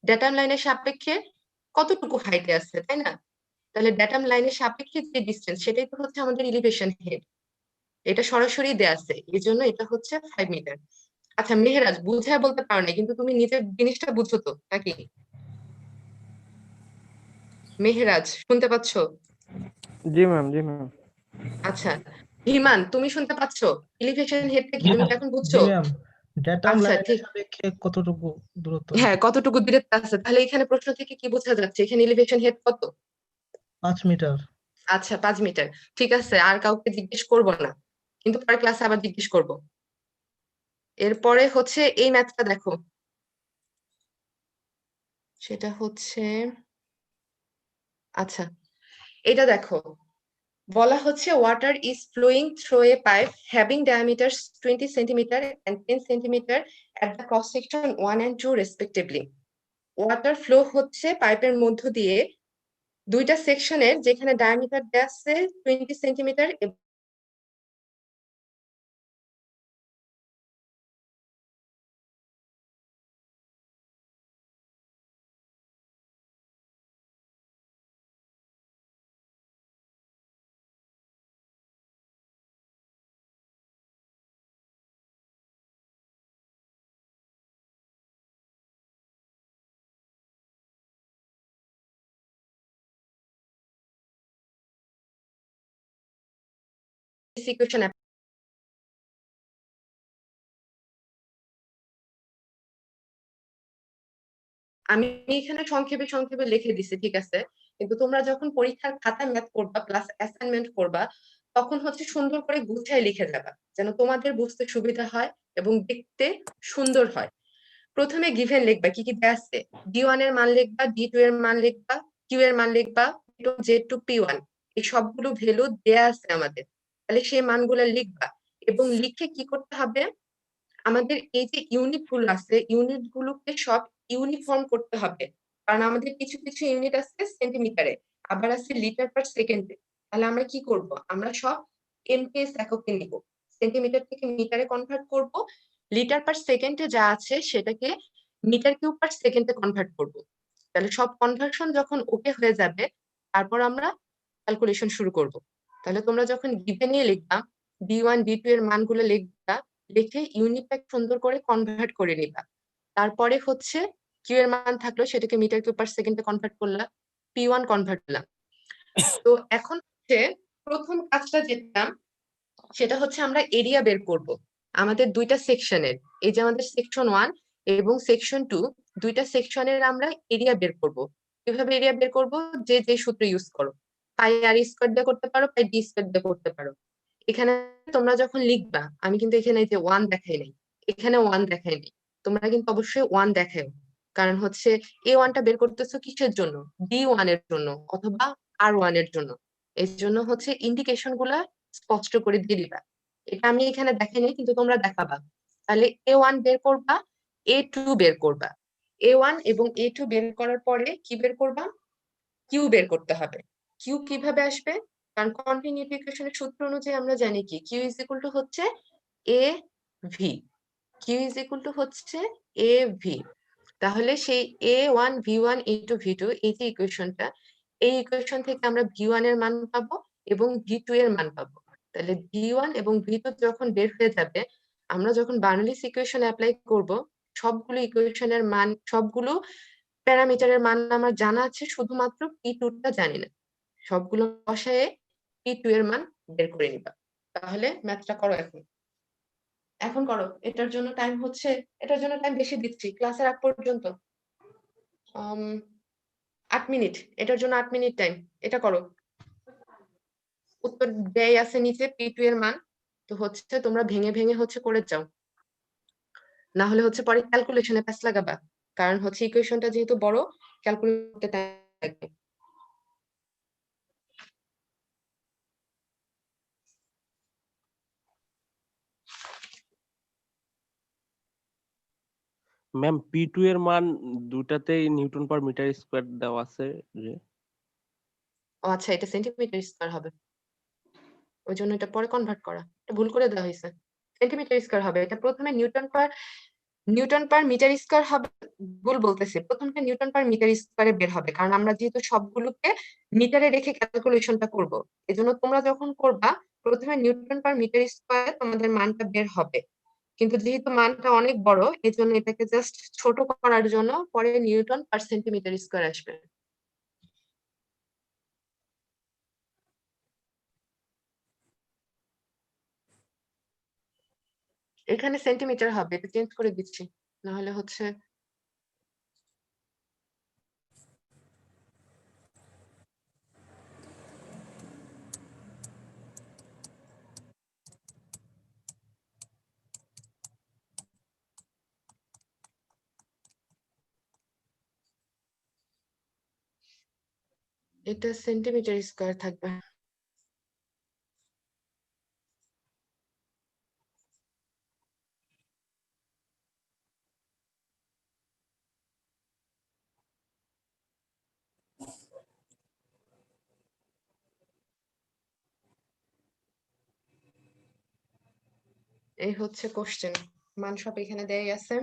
ডেটাম লাইনের সাপেক্ষে কতটুকু হাইটে আছে, তাই না? তাহলে ডেটাম লাইনের সাপেক্ষে যে ডিসটেন্স, সেটাই তো হচ্ছে আমাদের এলিভেশন হেড। এটা সরাসরি দেয়া আছে, এই জন্য এটা হচ্ছে 5 মিটার। আচ্ছা মেহেরাজ বুঝায় বলতে পারো না, কিন্তু তুমি নিজের জিনিসটা বুঝছো তো নাকি? মেহেরাজ শুনতে পাচ্ছো? জি ম্যাম, জি ম্যাম। আচ্ছা হিমান তুমি শুনতে পাচ্ছো? এলিভেশন হেডটা কি তুমি কি এখন জি বুঝছো? ম্যাম, ডেটাম আচ্ছা লাইনের ঠিক, সাপেক্ষে কতটুকু দূরত্ব হ্যাঁ আছে? কতটুকু দূরত্ব আছে, তাহলে এখানে প্রশ্ন থেকে কি বোঝা যাচ্ছে এখানে এলিভেশন হেড কত? 5 মিটার। আচ্ছা 5 মিটার, ঠিক আছে, আর কাউকে জিজ্ঞেস করবো না, কিন্তু পরের ক্লাসে আবার জিজ্ঞেস করব। এরপরে হচ্ছে এই ম্যাথটা দেখো, সেটা হচ্ছে, আচ্ছা এটা দেখো, বলা হচ্ছে water is flowing through a pipe having diameter 20 centimetre and 10 centimetre at the cross section 1 and 2 respectively. Water flow হচ্ছে পাইপের মধ্য দিয়ে দুইটা সেকশনের, যেখানে ডায়ামিটার দেয়া আছে 20 সেন্টিমিটার ইকুয়েশন। আমি এখানে সংক্ষেপে সংক্ষেপে লিখে দিছি, ঠিক আছে, কিন্তু তোমরা যখন পরীক্ষার খাতায় ম্যাথ করবা প্লাস অ্যাসাইনমেন্ট করবা, তখন হচ্ছে সুন্দর করে গুছিয়ে লিখে যাবা, যেন তোমাদের বুঝতে সুবিধা হয় এবং দেখতে সুন্দর হয়। প্রথমে গিভেন লিখবা, কি কি দেয়া আছে, D1 এর মান লিখবা, D2 এর মান লিখবা, কিউ এর মান লিখবা, Z2 P1, এই সবগুলো ভ্যালু দেয়া আছে আমাদের, তাহলে সেই মানগুলো লিখবা। এবং লিখে কি করতে হবে, আমাদের এই যে ইউনিট গুলো আছে, ইউনিট গুলোকে সব ইউনিফর্ম করতে হবে, কারণ আমাদের কিছু কিছু ইউনিট আছে সেন্টিমিটারে, আবার আছে লিটার পার সেকেন্ডে। তাহলে আমরা কি করব, আমরা সব এমপিএস এককে নিব, সেন্টিমিটার থেকে মিটারে কনভার্ট করব, লিটার পার সেকেন্ডে যা আছে সেটাকে মিটার কিউব পার সেকেন্ডে কনভার্ট করব। তাহলে সব কনভার্সন যখন ওকে হয়ে যাবে, তারপর আমরা ক্যালকুলেশন শুরু করব। তাহলে তোমরা যখন গিভেন নিয়ে লিখবা, D1 D2 এর মানগুলো লিখবা, লিখে ইউনিটটা সুন্দর করে কনভার্ট করে নিবা। তারপরে হচ্ছে কিউ এর মান থাকলো, সেটাকে মিটার কিউব পার সেকেন্ডে কনভার্ট করলাম, P1 কনভার্ট করলাম। তো এখন হচ্ছে প্রথম কাজটা যেটা, সেটা হচ্ছে আমরা এরিয়া বের করব আমাদের দুইটা সেকশনের। এই যে আমাদের সেকশন 1 এবং সেকশন 2, দুইটা সেকশনের আমরা এরিয়া বের করব। কিভাবে এরিয়া বের করব, যে যে সূত্র ইউজ করো, পাই আর স্কয়ার দিয়ে করতে পারো, পাই ডি স্কয়ার দিয়ে করতে পারো। এখানে তোমরা যখন লিখবা, আমি কিন্তু এখানে এই যে 1 দেখাই নাই, এখানে 1 দেখাই নাই, তোমরা কিন্তু অবশ্যই 1 দেখাও, কারণ হচ্ছে A1টা বের করতেছো কিসের জন্য, D1 এর জন্য অথবা R1 এর জন্য। এই জন্য হচ্ছে ইন্ডিকেশন গুলা স্পষ্ট করে দিয়ে দিবা। এটা আমি এখানে দেখাইনি, কিন্তু তোমরা দেখাবা। তাহলে A1 বের করবা, A2 বের করবা, A1 এবং A2 বের করার পরে কি বের করবা, কিউ বের করতে হবে। কিউ কিভাবে আসবে, কারণ কন্টিনিউটি ইকুয়েশনের সূত্র অনুযায়ী আমরা জানি কি, কিউ ইজ ইকুয়াল টু হচ্ছে A V, Q is equal to হচ্ছে এ ভি। তাহলে সেই A1 V1 A2 V2, এই যে ইকুয়েশনটা, এই ইকুয়েশন থেকে আমরা V1 এর মান পাবো এবং V2 এর মান পাবো। তাহলে V1 এবং V2 যখন বের হয়ে যাবে, আমরা যখন বার্নলিস ইকুয়েশন অ্যাপ্লাই করব, সবগুলো ইকুয়েশনের মান, সবগুলো প্যারামিটারের মান আমার জানা আছে, শুধুমাত্র P2টা জানি না। সবগুলো বসায়ে P2 এর মান বের করে নিবা। তাহলে ম্যাথটা করো এখন, এখন করো। এটার জন্য টাইম হচ্ছে, এটার জন্য টাইম বেশি দিচ্ছি, ক্লাসের আগ পর্যন্ত 8 মিনিট, এটার জন্য 8 মিনিট টাইম। এটা করো, উত্তর দেয় আছে নিচে P2 এর মান, তো হচ্ছে তোমরা ভেঙে ভেঙে হচ্ছে করে যাও, না হলে হচ্ছে পরে ক্যালকুলেশনে প্যাচ লাগাবা, কারণ হচ্ছে ইকুয়েশনটা যেহেতু বড়, ক্যালকুলেট করতে টাইম লাগবে। ম্যাম P2 এর মান দুটাতেই নিউটন পার মিটার স্কয়ার দেওয়া আছে যে। ও আচ্ছা, এটা সেন্টিমিটার স্কয়ার হবে, ওই জন্য এটা পরে কনভার্ট করা, এটা ভুল করে দেওয়া হয়েছে। সেন্টিমিটার স্কয়ার হবে, এটা প্রথমে নিউটন পার মিটার স্কয়ার হবে। ভুল বলতেছি, প্রথমটা নিউটন পার মিটার স্কয়ারে বের হবে, কারণ আমরা যেহেতু সবগুলোকে মিটারে রেখে ক্যালকুলেশনটা করব, এজন্য তোমরা যখন করবা প্রথমে নিউটন পার মিটার স্কয়ারে তোমাদের মানটা বের হবে, কিন্তু যেহেতু মানটা অনেক বড় এজন্য এটাকে জাস্ট ছোট করার জন্য পরে নিউটন পার সেন্টিমিটার স্কয়ার আসবে। এখানে সেন্টিমিটার হবে, এটা চেঞ্জ করে দিচ্ছি, না হলে হচ্ছে এটা সেন্টিমিটার স্কয়ার থাকবে। এই হচ্ছে কোশ্চেন, মান সব এখানে দেয়াই আছে।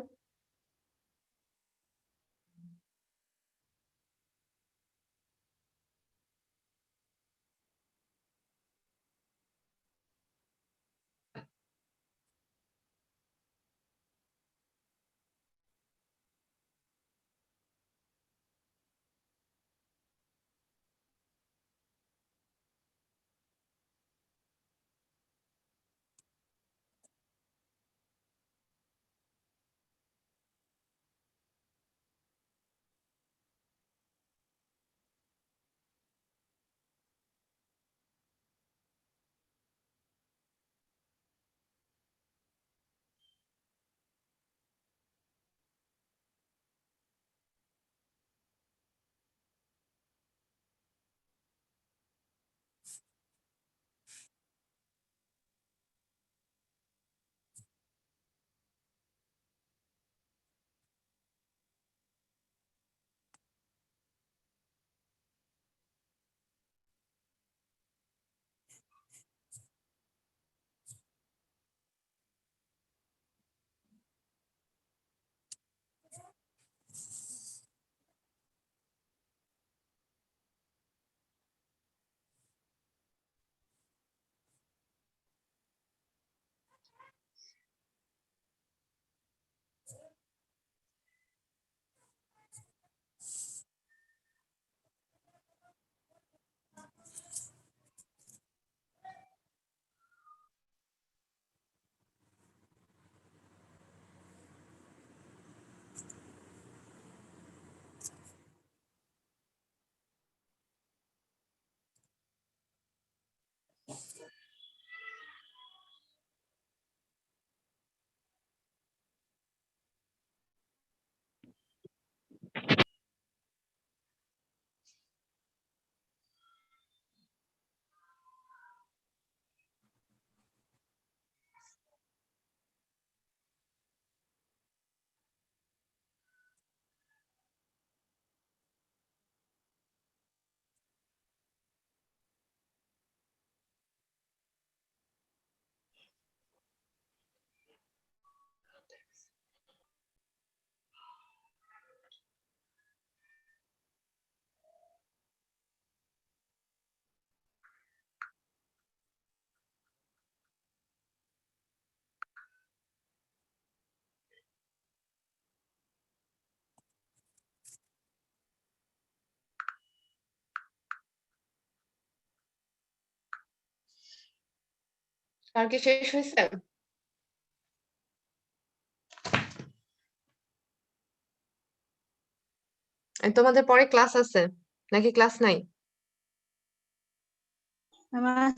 আর কি শেষ হয়েছে? তোমাদের পরে ক্লাস আছে নাকি ক্লাস নাই? আমার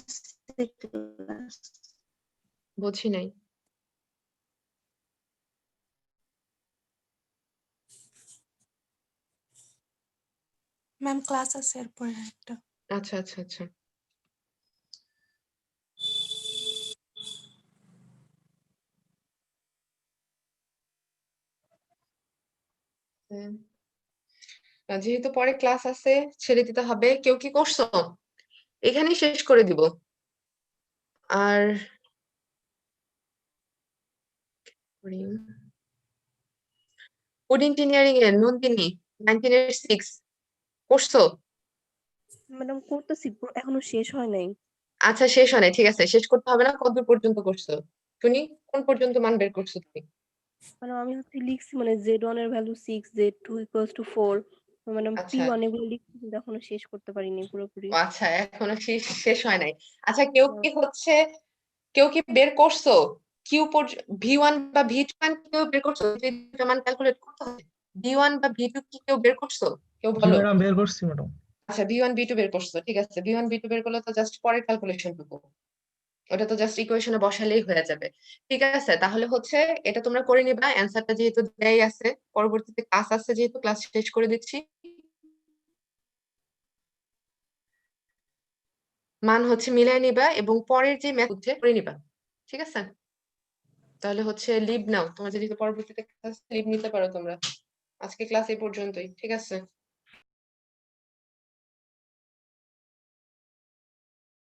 বুঝি নাই। ম্যাম ক্লাস আছে এরপরে একটা। আচ্ছা আচ্ছা আচ্ছা। হুম। যেহেতু পরে ক্লাস আছে ছেড়ে দিতে হবে। কেউ কি করছো? এখানেই শেষ করে দিব। আর ফুড ইঞ্জিনিয়ারিং এর নন্দিনী 19 এর 6 করছো? ম্যাডাম করতেছি, এখনো শেষ হয় নাই। আচ্ছা শেষ হয় নাই, ঠিক আছে, শেষ করতে হবে না। কতদূর পর্যন্ত করছো? শুনি কোন পর্যন্ত মান বের করছো তুমি? ম্যাডাম আমি হচ্ছে লিখছি মানে Z1 এর ভ্যালু 6, Z2 = 4। ম্যাডাম আচ্ছা P1 এগুলো লিখছি কিন্তু এখনো শেষ করতে পারিনি পুরোপুরি। ও আচ্ছা, এখনো শেষ হয় নাই। আচ্ছা কেউ কি হচ্ছে, কেউ কি বের করছো V1 বা V2 কেউ বের করছো? যে দুটো মান ক্যালকুলেট করতে হবে, V1 বা V2 কি কেউ বের করছো? কেউ জি বলো। ম্যাডাম বের করছি ম্যাডাম। আচ্ছা V1 V2 বের করছো, ঠিক আছে। V1 V2 বের করলে তো জাস্ট পরের ক্যালকুলেশন টুকু, ওটা তো জাস্ট ইকুয়েশনে বসালেই হয়ে যাবে। ঠিক আছে, তাহলে হচ্ছে এটা তোমরা করে নিবা। অ্যান্সারটা যেহেতু দেয়াই আছে, পরবর্তীতে ক্লাস আছে, যেহেতু ক্লাস শেষ করে দিচ্ছি, মান হচ্ছে মিলাই নিবা এবং পরের যে ম্যাথ করে নিবা। ঠিক আছে, তাহলে হচ্ছে লিভ নাও। তোমরা যদি পরবর্তীতে ক্লাস লিভ নিতে পারো তোমরা। আজকে ক্লাস এই পর্যন্তই, ঠিক আছে।